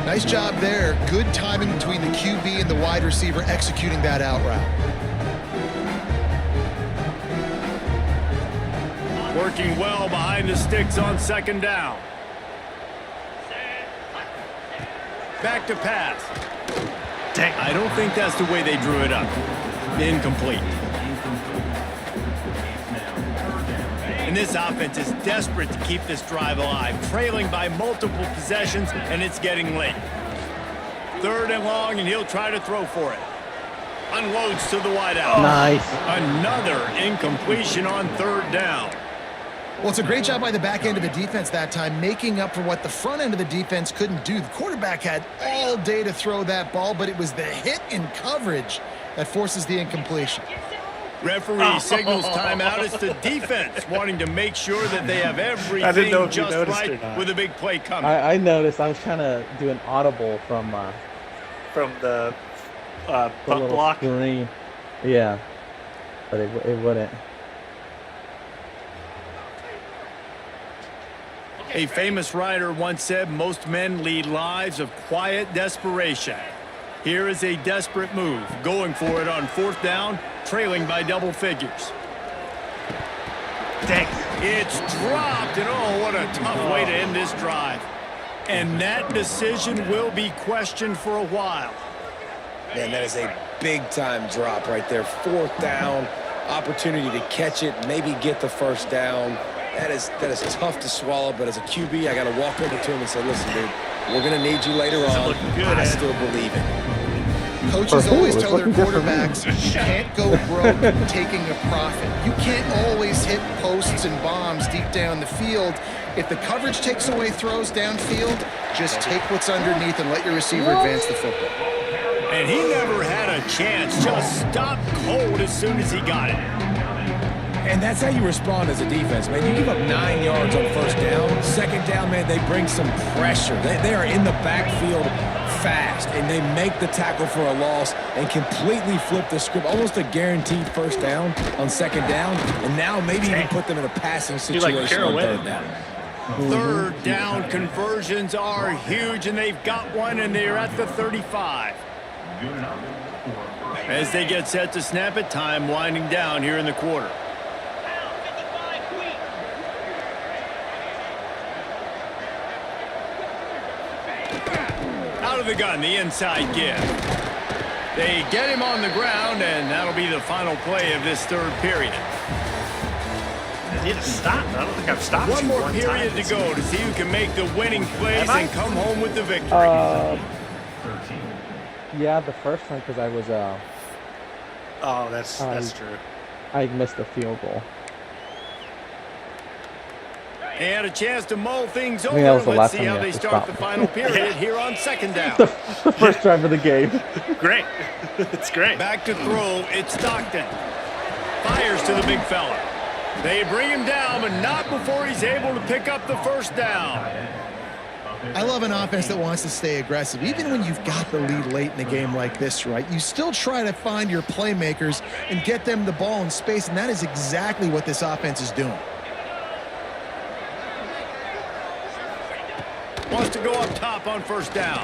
Nice job there. Good timing between the QB and the wide receiver executing that out route. Working well behind the sticks on 2nd down. Back to pass. Dang. I don't think that's the way they drew it up. Incomplete. And this offense is desperate to keep this drive alive, trailing by multiple possessions, and it's getting late. 3rd and long, and he'll try to throw for it. Unloads to the wideout. Nice. Another incompletion on 3rd down. Well, it's a great job by the back end of the defense that time, making up for what the front end of the defense couldn't do. The quarterback had all day to throw that ball, but it was the hit in coverage that forces the incompletion. Referee signals timeout. It's the defense wanting to make sure that they have know everything if you just noticed right or not. with a big play coming. I noticed. I was trying to do an audible from the the butt little block. screen. Yeah, but it wouldn't. A famous writer once said, most men lead lives of quiet desperation. Here is a desperate move, going for it on 4th down, trailing by double figures. Dang. It's dropped, and oh, what a tough way to end this drive. And that decision will be questioned for a while. Man, that is a big-time drop right there. 4th down, opportunity to catch it, maybe get the first down. That is tough to swallow, but as a QB, I got to walk over to him and say, listen, dude, we're going to need you later on. I still believe it. Coaches always tell their quarterbacks, you can't go broke taking a profit. You can't always hit posts and bombs deep down the field. If the coverage takes away throws downfield, just take what's underneath and let your receiver advance the football. And he never had a chance, just stopped cold as soon as he got it. And that's how you respond as a defense, man. You give up 9 yards on 1st down. 2nd down, man, they bring some pressure. They are in the backfield fast, and they make the tackle for a loss and completely flip the script. Almost a guaranteed 1st down on 2nd down, and now maybe even put them in a passing situation on 3rd down. 3rd down conversions are huge, and they've got one, and they're at the 35. As they get set to snap it, time winding down here in the quarter. Out of the gun, the inside give. They get him on the ground, and that'll be the final play of this 3rd period. I need to stop. I don't think I've stopped. One more period to go to see who can make the winning plays and come home with the victory. Yeah, the first time because I was Oh, that's true. I missed a field goal. They had a chance to mull things that over. was the Let's last see time how you they have to start stop. the final period here on 2nd down. The first drive of the game. Great. It's great. Back to throw, it's Stockton. Fires to the big fella. They bring him down, but not before he's able to pick up the 1st down. I love an offense that wants to stay aggressive. Even when you've got the lead late in a game like this, right, you still try to find your playmakers and get them the ball in space, and that is exactly what this offense is doing. Wants to go up top on 1st down.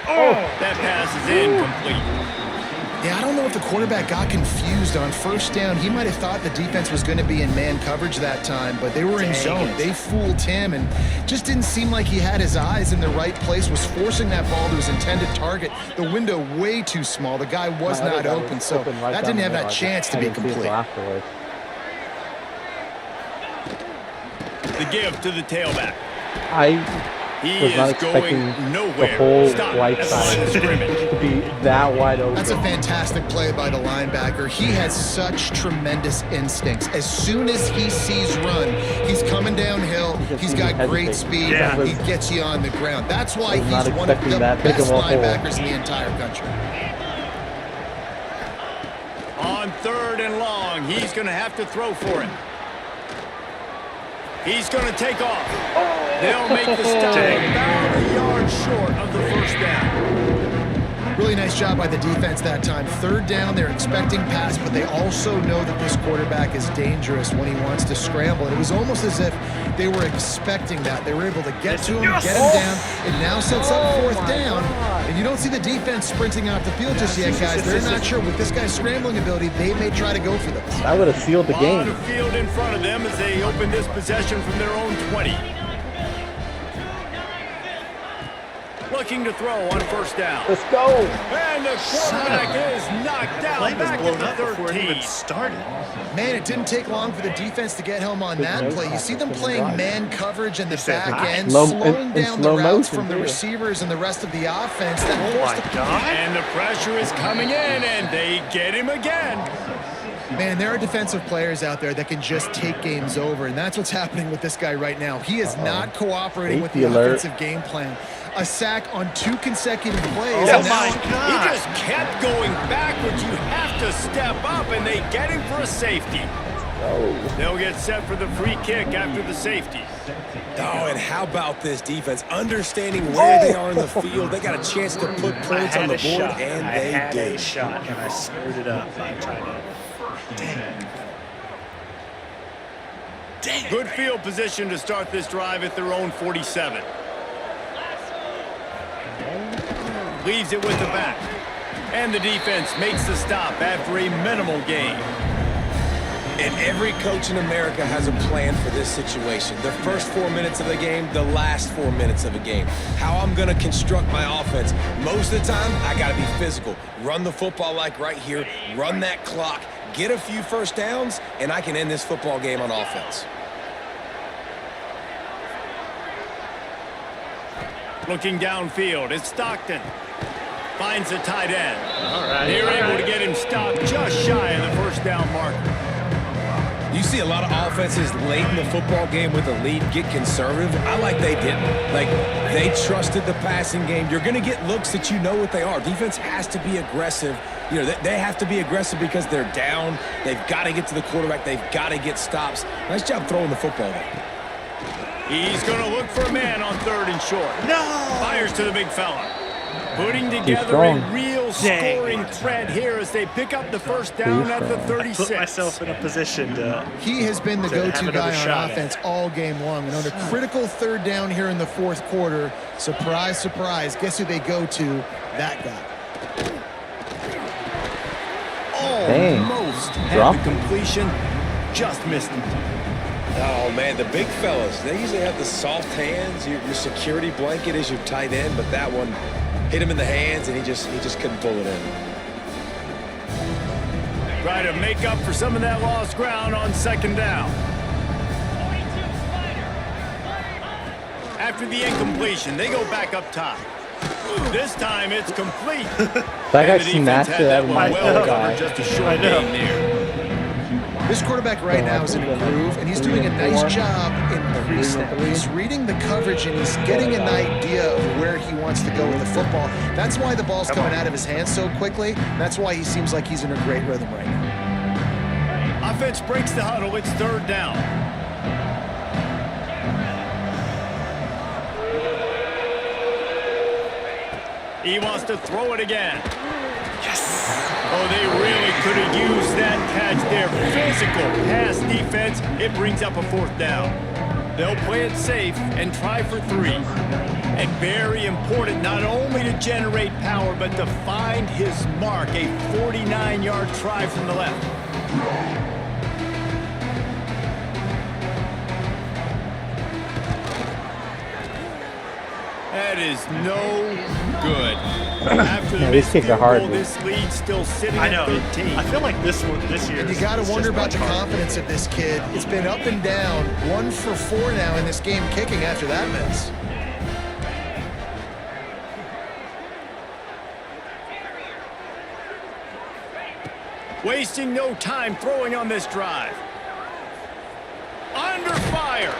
Oh! That pass is incomplete. Yeah, I don't know if the quarterback got confused on 1st down. He might have thought the defense was going to be in man coverage that time, but they were in zone. They fooled him and just didn't seem like he had his eyes in the right place, was forcing that ball to his intended target. The window way too small. The guy was not open, so that didn't have that chance to be complete. The give to the tailback. He was not is expecting going nowhere. the whole Stop right at the side line of scrimmage. to be that wide open. That's a fantastic play by the linebacker. He has such tremendous instincts. As soon as he sees run, he's coming downhill. He's got great speed. Yeah. He gets you on the ground. That's why Was not he's one of expecting the that big best of a hole. linebackers in the entire country. On 3rd and long, he's going to have to throw for it. He's going to take off. They'll make the stop about a yard short of the 1st down. Really nice job by the defense that time. 3rd down, they're expecting pass, but they also know that this quarterback is dangerous when he wants to scramble. And it was almost as if they were expecting that. They were able to get to him, get him down. It now sets up 4th down. And you don't see the defense sprinting off the field just yet, guys. They're not sure. With this guy's scrambling ability, they may try to go for this. That would have sealed the A lot game. of field in front of them as they open this possession from their own 20. Looking to throw on 1st down. Let's go. And the quarterback is knocked down Play was back blown at up the before it 13. even started. Man, it didn't take long for the defense to get home on that play. You see them playing man coverage in the back end, slowing down the routes from the receivers and the rest of the offense. Oh my God. And the pressure is coming in, and they get him again. Man, there are defensive players out there that can just take games over, and that's what's happening with this guy right now. He is not cooperating with the offensive game plan. A sack on 2 consecutive plays. Oh and my now God. He just kept going backwards. You have to step up, and they get him for a safety. They'll get set for the free kick after the safety. Oh, and how about this defense? Understanding where they are in the field. They got a chance to put I points on had the a board, shot. and I they had did. a shot, and I screwed it up by trying to. Dang it. Good field position to start this drive at their own 47. Leaves it with the back. And the defense makes the stop after a minimal gain. And every coach in America has a plan for this situation. The first 4 minutes of the game, the last 4 minutes of a game. How I'm going to construct my offense. Most of the time, I got to be physical. Run the football like right here. Run that clock. Get a few first downs, and I can end this football game on offense. Looking downfield, it's Stockton. Finds the tight end. All right. They're able to get him stopped just shy of the first down marker. You see a lot of offenses late in the football game with a lead get conservative. I like they didn't. Like, they trusted the passing game. You're going to get looks that you know what they are. Defense has to be aggressive. You know, they have to be aggressive because they're down. They've got to get to the quarterback. They've got to get stops. Nice job throwing the football there. He's going to look for a man on 3rd and short. No! Fires to the big fella. Putting together strong. a real scoring thread here as they pick up the first down at the 36. Put myself in a position to. He has been the To have go-to another guy shot on at offense all game long. And on a critical 3rd down here in the 4th quarter, surprise, surprise, guess who they go to? That guy. Almost had Drop. the completion, just missed him. Oh, man, the big fellas, they usually have the soft hands. Your security blanket is your tight end, but that one hit him in the hands, and he just couldn't pull it in. Try to make up for some of that lost ground on 2nd down. After the incompletion, they go back up top. This time it's complete. That guy And the defense snatched had it that out of one my well guy. covered, just a short gain there. This quarterback right now is in a groove, and he's doing a nice job in pre-snap. He's reading the coverage, and he's getting an idea of where he wants to go with the football. That's why the ball's coming out of his hands so quickly. That's why he seems like he's in a great rhythm right now. Offense breaks the huddle. It's 3rd down. He wants to throw it again. Yes! Oh, they really could have used that catch there. Physical pass defense. It brings up a 4th down. They'll play it safe and try for 3. And very important not only to generate power, but to find his mark. A 49-yard try from the left. That is no good. After the Yeah, these missed kicks are field hard, goal, dude. this lead still sitting I at know. 13. I feel like this year. And you got to wonder about the confidence of this kid. It's been up and down, 1 for 4 now in this game kicking after that miss. Wasting no time throwing on this drive. Under fire.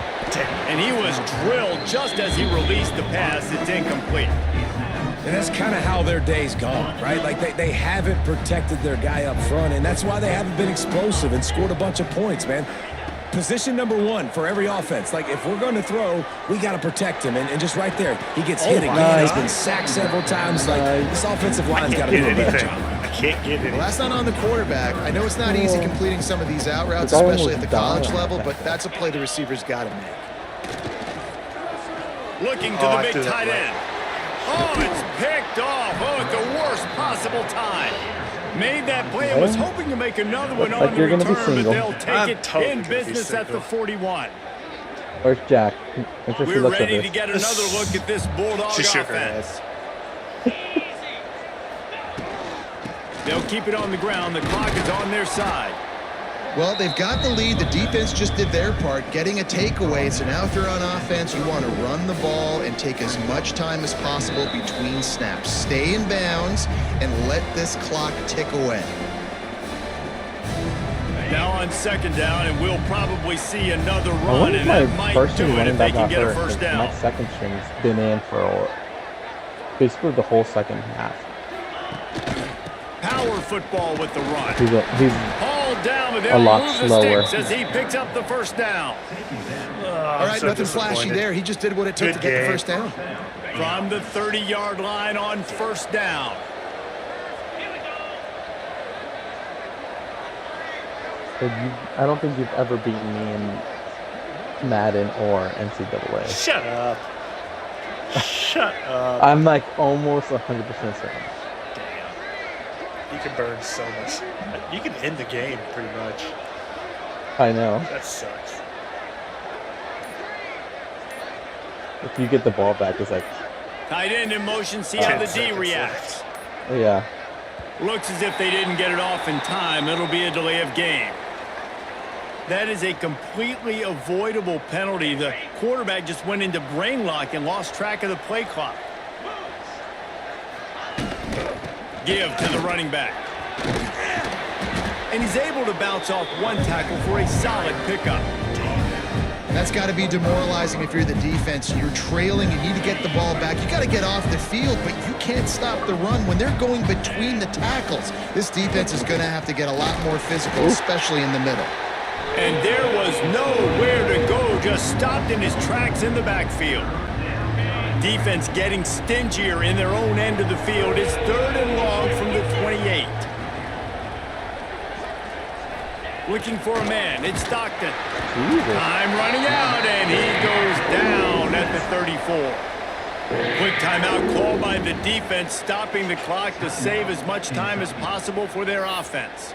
And he was drilled just as he released the pass. It's incomplete. And that's kind of how their day's gone, right? Like, they haven't protected their guy up front, and that's why they haven't been explosive and scored a bunch of points, man. Position number 1 for every offense. Like, if we're going to throw, we got to protect him. And just right there, he gets hit again. nice. He's been sacked several times. Like, this offensive line's got to do a better job. I can't get Well, it. that's not on the quarterback. I know it's not easy completing some of these out routes, The guy especially at almost the college died. level, but that's a play the receiver's got to make. Looking to Oh, the I big threw that tight right. end. Oh, it's picked off. Oh, at the worst possible time. Made that play and was hoping to make another one Looks on like the you're gonna be return, but single. they'll take I'm it totally in gonna be business at the single. 41. Where's Jack? Interested We're look at ready to this. get another look at this Bulldog She shook her head. offense. They'll keep it on the ground. The clock is on their side. Well, they've got the lead. The defense just did their part, getting a takeaway. So now if you're on offense, you want to run the ball and take as much time as possible between snaps. Stay in bounds and let this clock tick away. Now on 2nd down, and we'll probably see another I run, wonder if and my that might first do string it running if they back can got get a hurt. first 'Cause down. My second string's been in for basically the whole second half. Power football with the run. He's Hauled down, but a they'll lot move the slower. sticks as he picks up the first down. All right, nothing flashy there. He just did what it took Good to get the game. first down. From the 30-yard line on 1st down. I don't think you've ever beaten me in Madden or NCAA. Shut up. Shut up. I'm like almost 100% certain. Damn. You can burn so much. You can end the game pretty much. I know. That sucks. If you get the ball back, it's like, Tight end in motion, see how the 10 D seconds reacts. yeah. Looks as if they didn't get it off in time. It'll be a delay of game. That is a completely avoidable penalty. The quarterback just went into brain lock and lost track of the play clock. Give to the running back. And he's able to bounce off one tackle for a solid pickup. That's got to be demoralizing if you're the defense and you're trailing. You need to get the ball back. You got to get off the field, but you can't stop the run when they're going between the tackles. This defense is going to have to get a lot more physical, especially in the middle. And there was nowhere to go, just stopped in his tracks in the backfield. Defense getting stingier in their own end of the field. It's 3rd and long from the 28. Looking for a man. It's Stockton. Time running out, and he goes down at the 34. Quick timeout called by the defense, stopping the clock to save as much time as possible for their offense.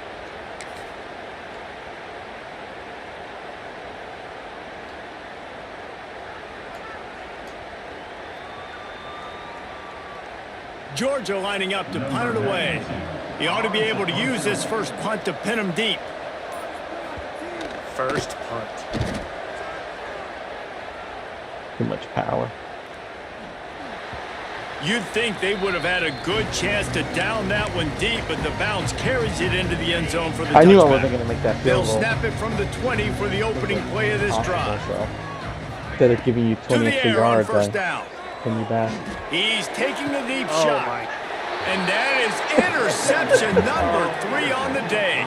Georgia lining up to punt it away. He ought to be able to use this first punt to pin him deep. First punt. Too much power. You'd think they would have had a good chance to down that one deep, but the bounce carries it into the end zone for the touchback. I knew I wasn't going to make that They'll field goal. snap it from the 20 for the opening play of this drive. So, instead of giving you To the 22 air on yards, first I down. pin you back. He's taking a deep Oh shot. my. And that is interception number 3 on the day.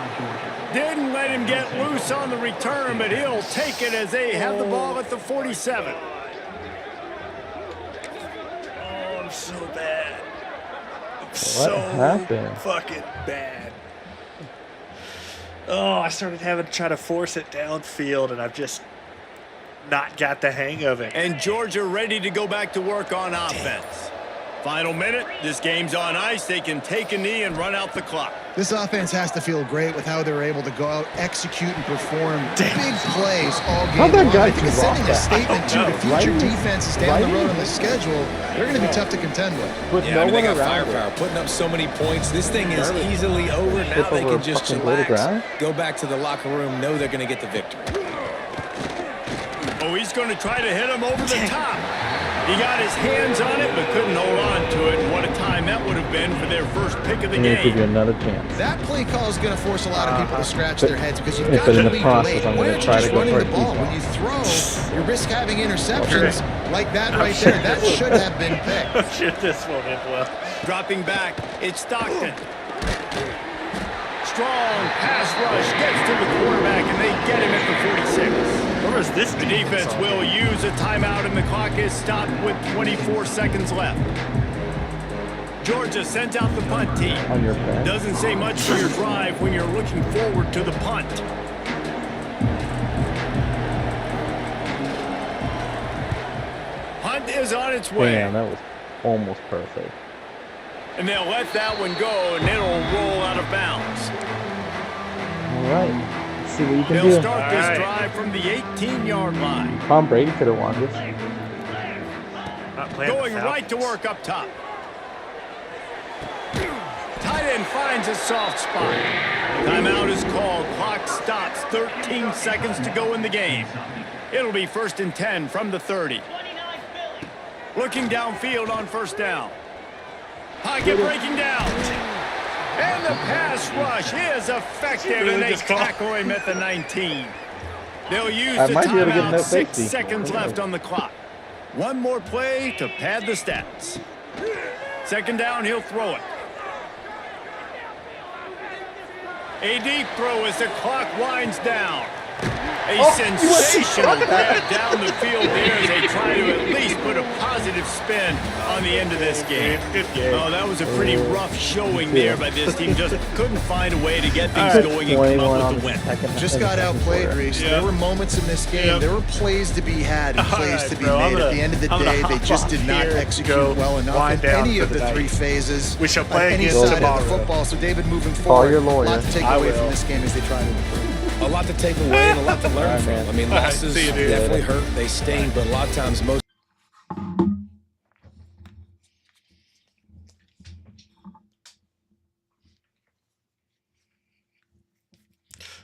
Didn't let him get loose on the return, but he'll take it as they have the ball at the 47. Oh, I'm so bad. I'm What so happened? fucking bad. Oh, I started having to try to force it downfield, and I've just not got the hang of it. And Georgia ready to go back to work on offense. Final minute. This game's on ice. They can take a knee and run out the clock. This offense has to feel great with how they're able to go out, execute, and perform big plays all game How'd that long. guy I think it's drop sending a that? statement to the future Right? defenses down the Right? road on the schedule. They're going to be tough to contend with. With Yeah, no I mean, they one got around firepower, it. putting up so many points. This thing is Garbage. easily over. Now Flip they over can a just fucking blade of chillax, grass? go back to the locker room, know they're going to get the victory. Oh, he's going to try to hit him over the top. He got his hands on it, but couldn't hold on to it. And what a time that would have been for their first pick of the I'm going to give you game. another chance. That play call is going to force a lot of people to scratch But- their heads because you've yeah, got but to in the lead process, late. I'm Why gonna aren't you try to just go running for the a ball? deep When you throw, you risk having interceptions like that right there. That should have been picked. Shit, this one went well. Dropping back, it's Stockton. Strong pass rush gets to the quarterback, and they get him at the 46. Where is this The defense will use a timeout, and the clock is stopped with 24 seconds left. Georgia sent out the punt team. On your back. Doesn't say much for your drive when you're looking forward to the punt. Punt is on its way. Damn, that was almost perfect. And they'll let that one go, and it'll roll out of bounds. All right. Let's see what you can They'll do. start this All right. drive from the 18-yard line. Tom Brady could have won this. Not playing the Going right to Falcons. work up top. Tight end finds a soft spot. Timeout is called. Clock stops. 13 seconds to go in the game. It'll be 1st and 10 from the 30. Looking downfield on first down. Pocket breaking down. And the pass rush is effective, and they tackle him at the 19. They'll use I the might be able to get timeout. no 6 safety. seconds left on the clock. One more play to pad the stats. Second down, he'll throw it. A deep throw as the clock winds down. A sensational grab down the field there as they try to at least put a positive spin on the end of this game. Good game. Oh, that was a pretty rough showing there by this team. Just couldn't find a way to get things Right. going and come 21 up on with the the win. second. Just got outplayed, Reese. Yeah. There were moments in this game. Yeah. There were plays to be had and All plays right, to be bro, I'm made. At gonna- the end of the I'm gonna day, they hop just off did not here to execute go well enough wind in down any for of the the three night. phases. We shall on play any again side of tomorrow. the football. So, David, moving Call forward, your a lawyer. lot to take I away will. from this game as they try to improve. a lot to take away and a lot to learn Alright, from. man. I mean, Alright, losses see you, dude. definitely hurt. They sting, but a lot of times most.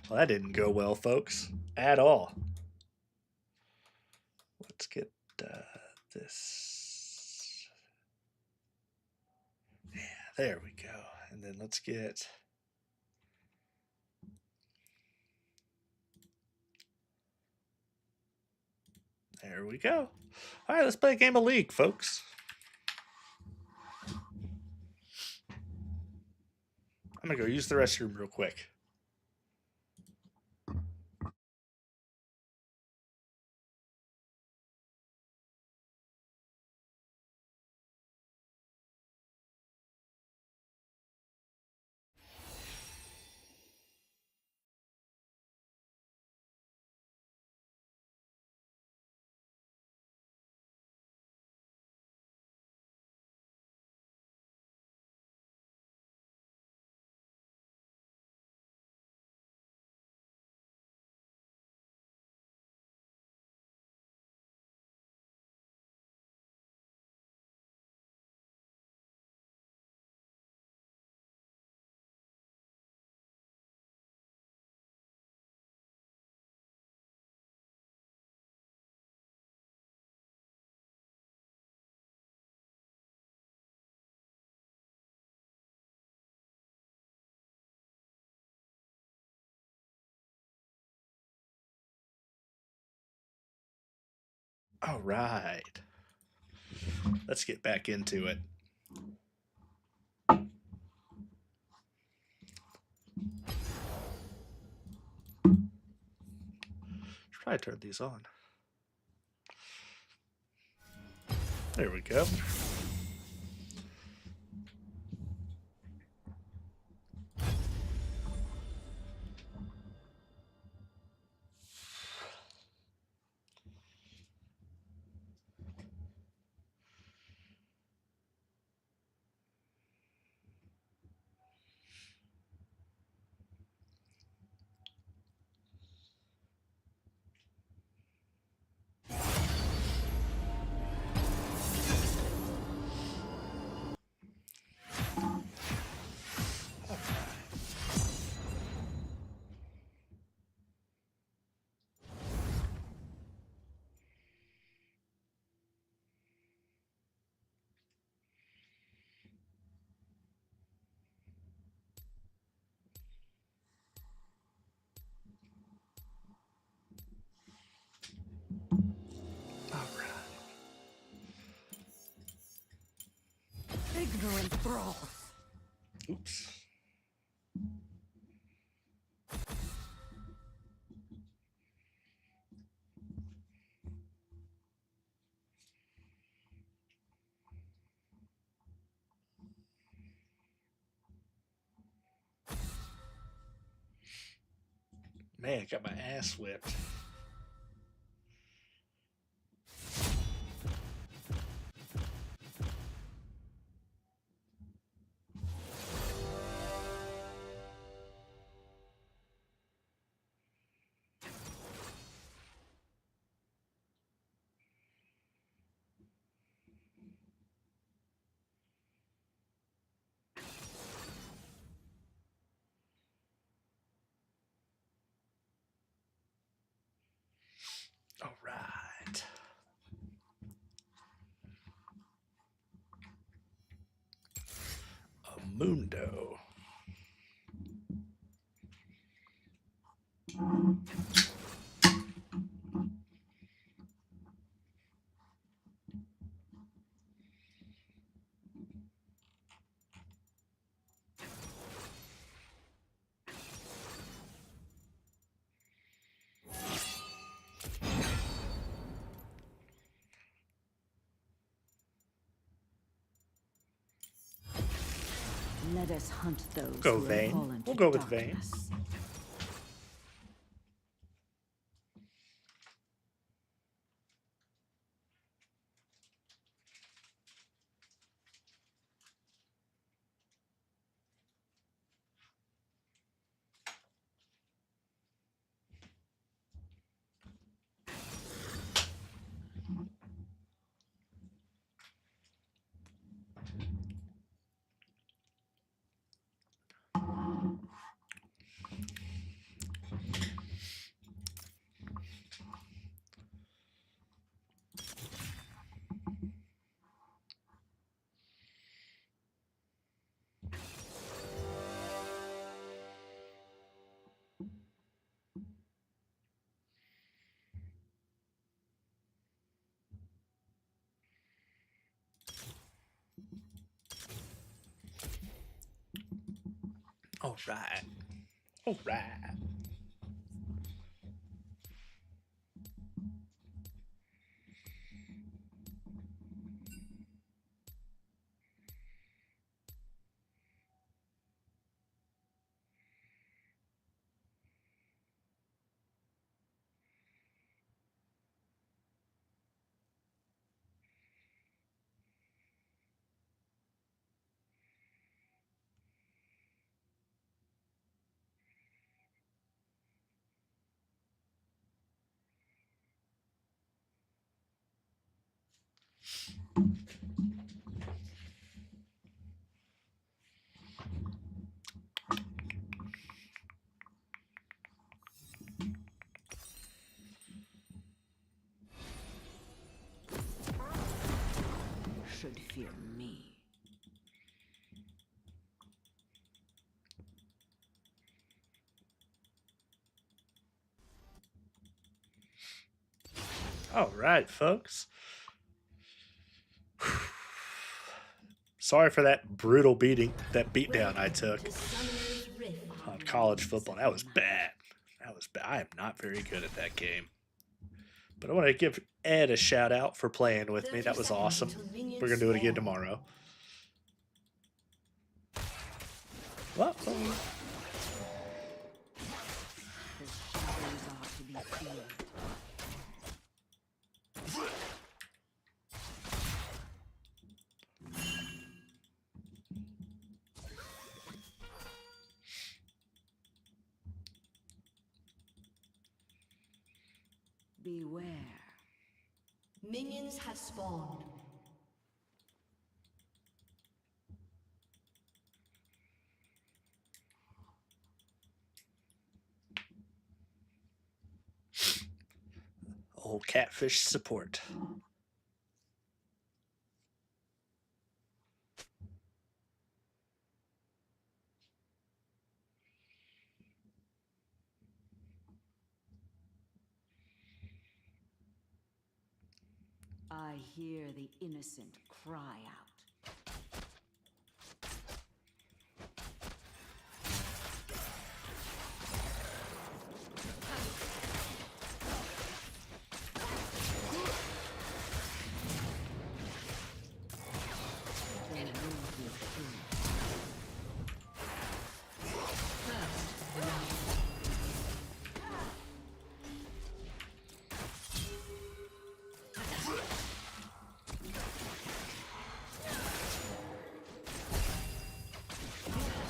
Well, that didn't go well, folks, at all. Let's get this. Yeah, there we go. And then let's get. There we go. All right, let's play a game of League, folks. I'm going to go use the restroom real quick. All right. Let's get back into it. Should probably turn these on. There we go. Ignorant thralls. Oops. Man, I got my ass whipped. All right. Mundo. Let us hunt those Go who have Vayne. fallen We'll to go with Vayne. darkness. All right. All right. Should fear me. All right, folks. Sorry for that brutal beatdown I took To Summoner's Rift. on college football. That was bad. That was bad. I am not very good at that game. But I want to give Ed a shout out for playing with me. That was awesome. We're going to do it again tomorrow. Well, The shadows are to be feared. Beware. Minions have spawned. old catfish support. I hear the innocent cry out. They will be free.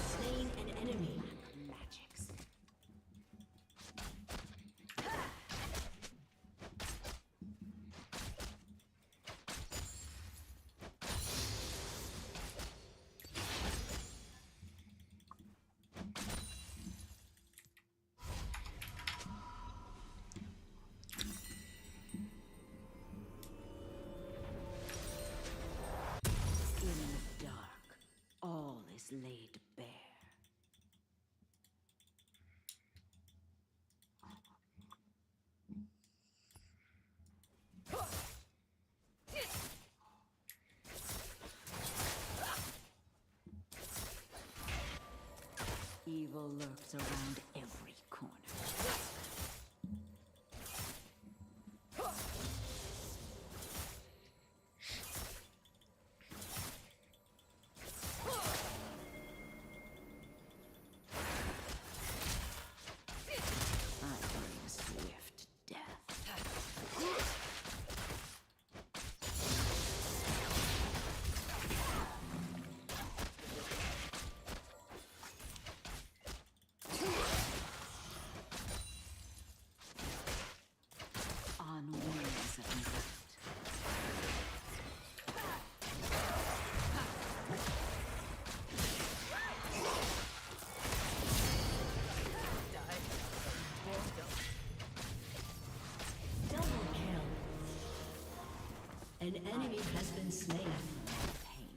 Slain an enemy. Magics. In the dark, all is laid bare. Evil lurks around every corner. I bring swift death. On wings of night. Double kill. An enemy has been slain. Pain.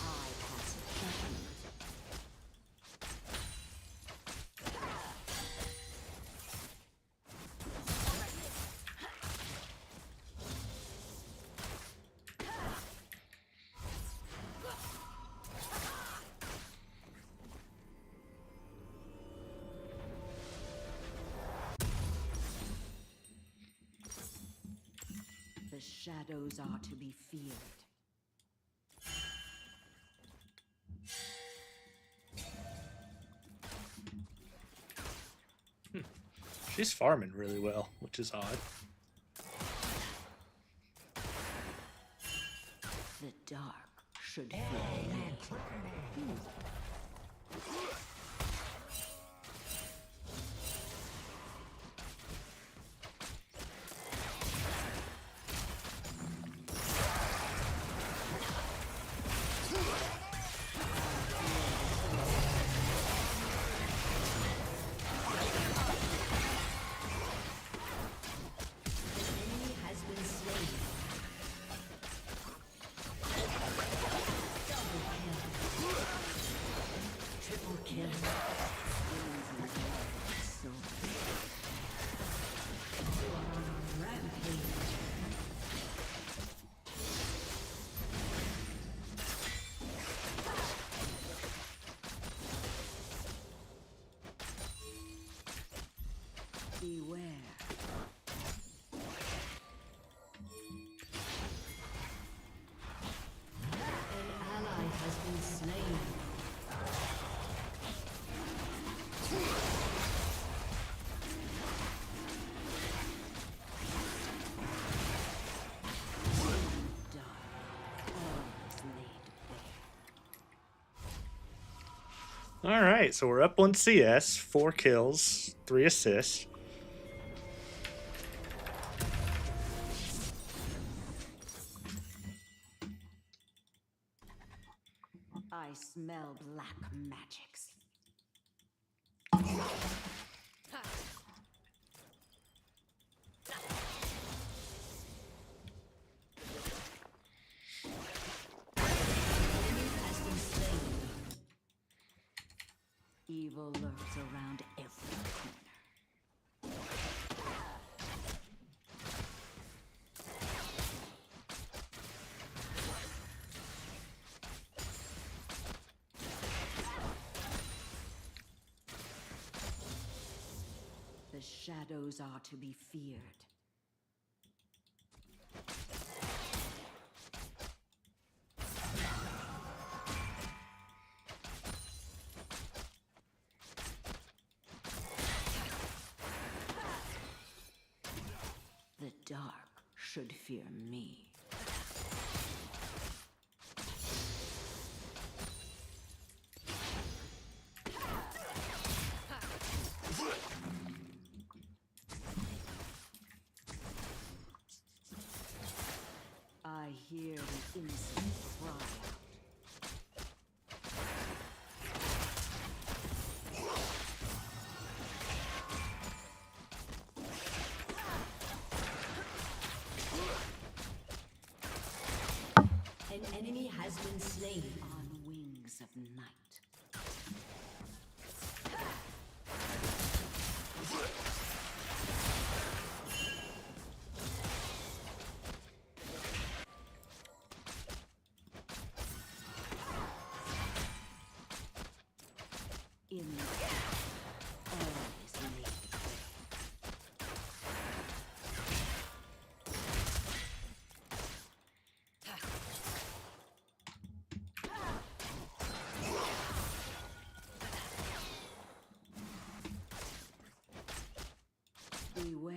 I pass judgment. shadows are to be feared. She's farming really well, which is odd. The dark should fear me. Beware. An ally has been slain. All right, so we're up on CS, 4 kills, 3 assists. I smell black magics. Evil lurks around every corner. The shadows are to be feared. The dark should fear me. I hear the innocent cry out. An enemy has been slain. On wings of night. In the dark, all is laid bare. Beware.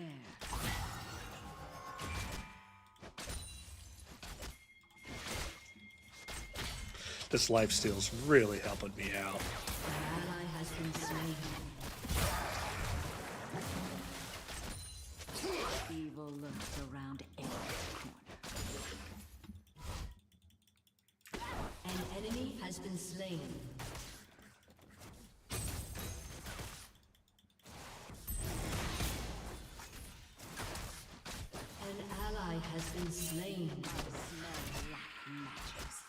This lifesteal's really helping me out. An ally has been slain. Evil lurks around every corner. An enemy has been slain. An ally has been slain. Smell black magics.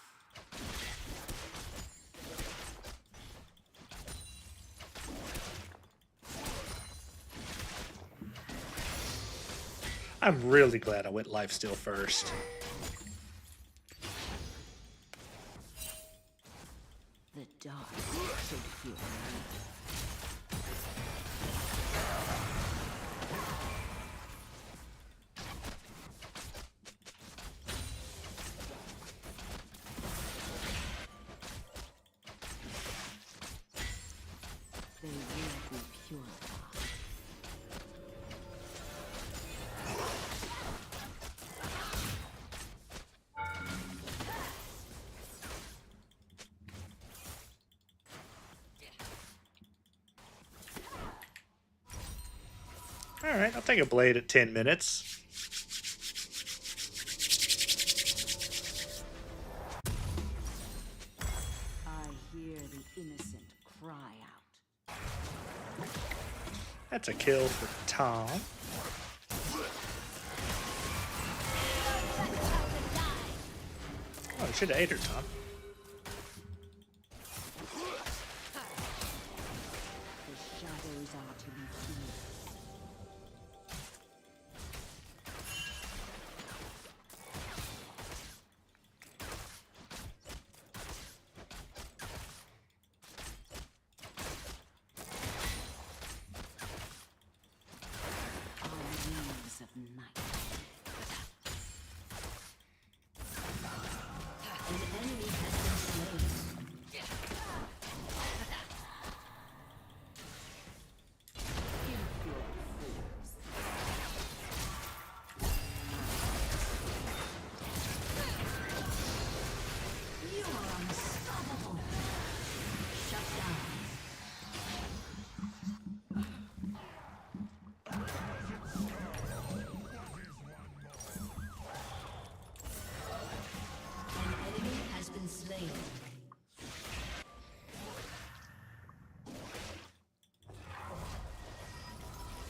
I'm really glad I went lifesteal first. The dark should fear me. Alright, I'll take a blade at 10 minutes. I hear the innocent cry out. That's a kill for Tom. Oh, you should have ate her, Tom. The shadows are to be feared. On wings of night. An enemy has been slain. You are unstoppable. Shut down. An enemy has been slain.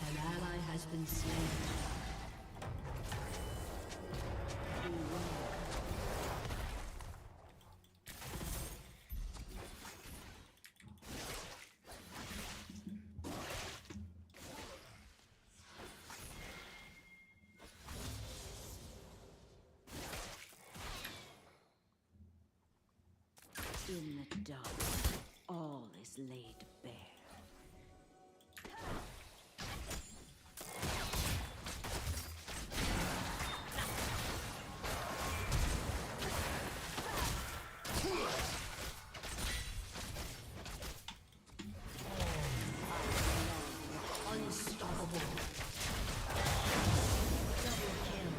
An ally has been slain. In the dark, all is laid bare. Unstoppable. Double kill.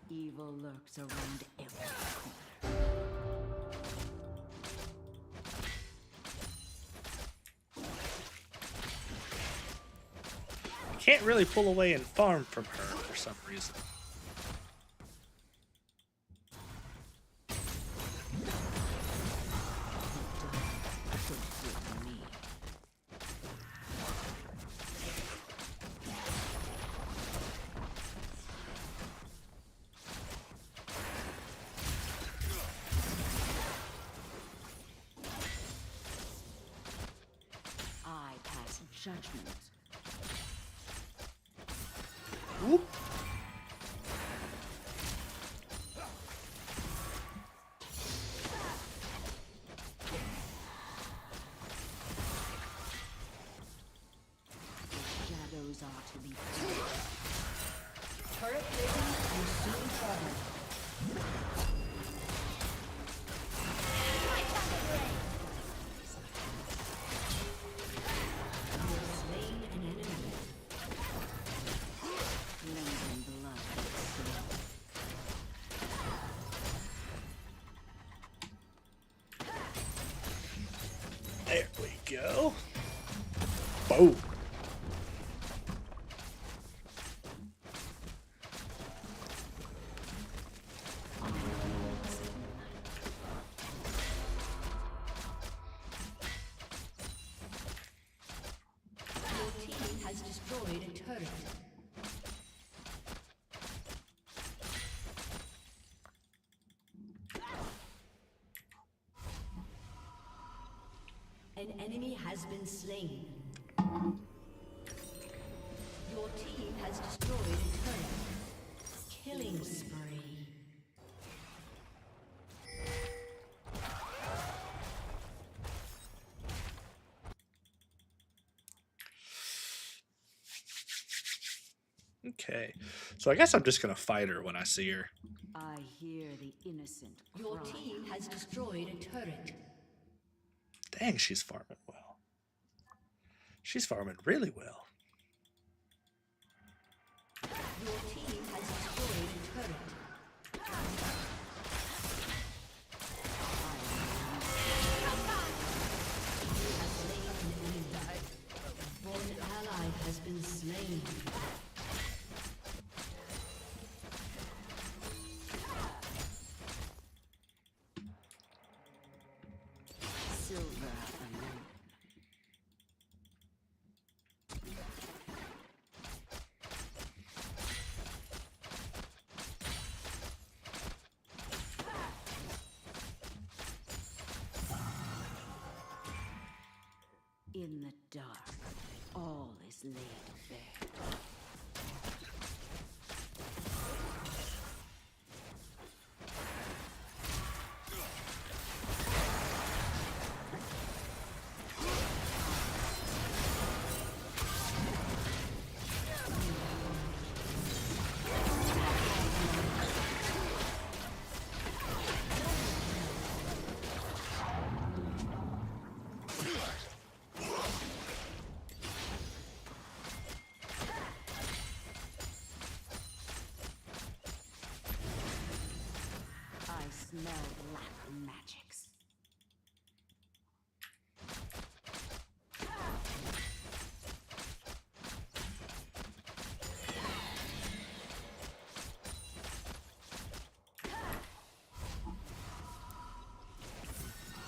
Evil lurks around every corner. I can't really pull away and farm from her for some reason. I pass judgment. Whoop. The shadows are to be feared. Turret plating will soon fall. You have slain an enemy. Cleansing blood and soul. There we go. Boom. Your team has destroyed a turret. An enemy has been slain. Your team has destroyed a turret. Killing spree. Okay. So I guess I'm just gonna fight her when I see her. I hear the innocent Your cry. team has destroyed a turret. Dang, she's farming well. She's farming really well. Your team has destroyed a turret. Silver alone. In the dark, all is laid bare. I smell black magics.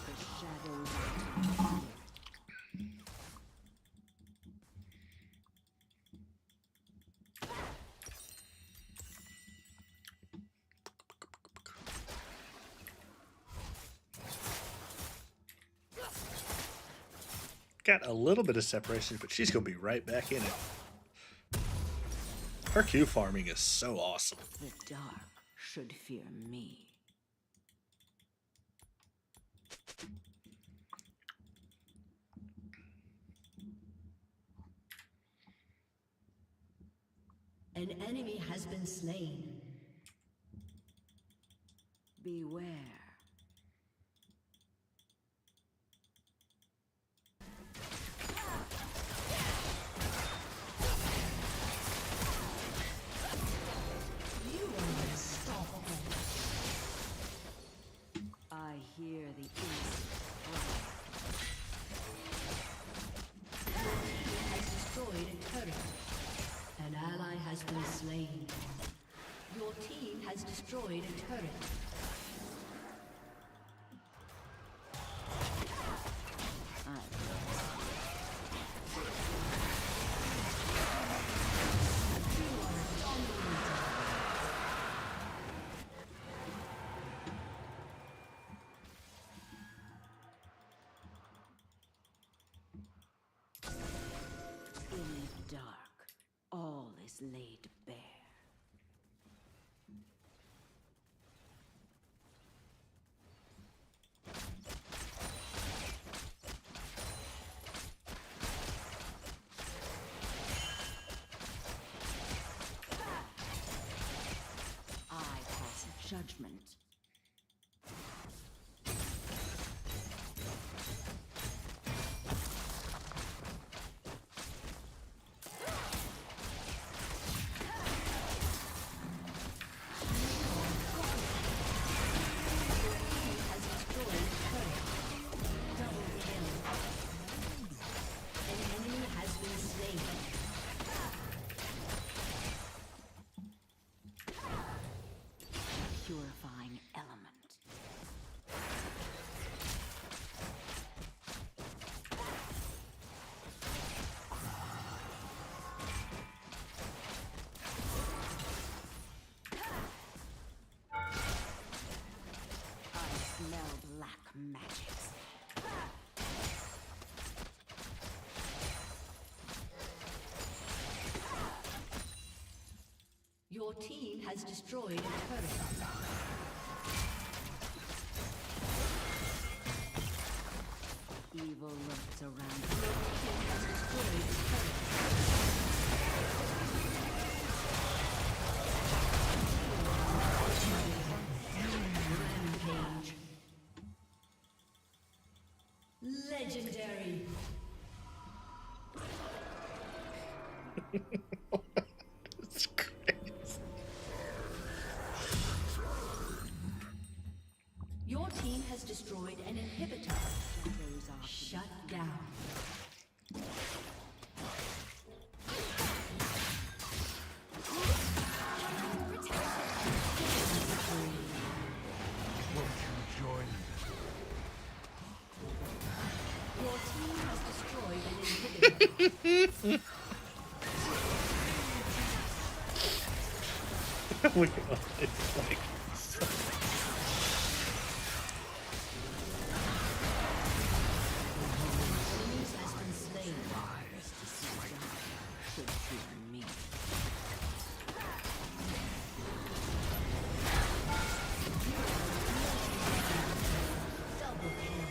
The shadows are Got a little bit of separation, but she's going to be right back in it. Her Q farming is so awesome. the dark should fear me. An enemy has been slain. Beware. You are unstoppable. I hear the insect cry. Has destroyed a turret. An ally has been slain. Your team has destroyed a turret. In the dark, all is laid bare. I pass judgment. Has destroyed a turret. Double kill. An enemy has been slain. Purifying element. I smell black magics. Your team has destroyed a turret. Evil lurks around. Has destroyed a turret. Rampage. Legendary. It's crazy. Your team has destroyed an inhibitor. Shadows are Shut down. Look at all this, like, Has been slain. Should fear me. Double kill.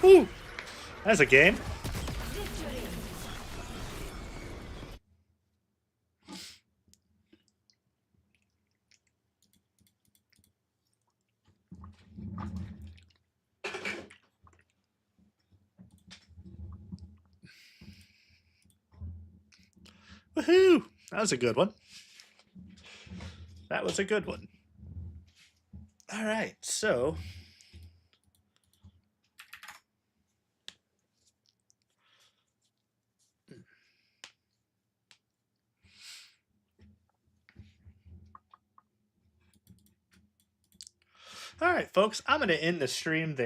whew, that's a game. Woohoo! That was a good one. That was a good one. All right, so all right, folks, I'm going to end the stream there.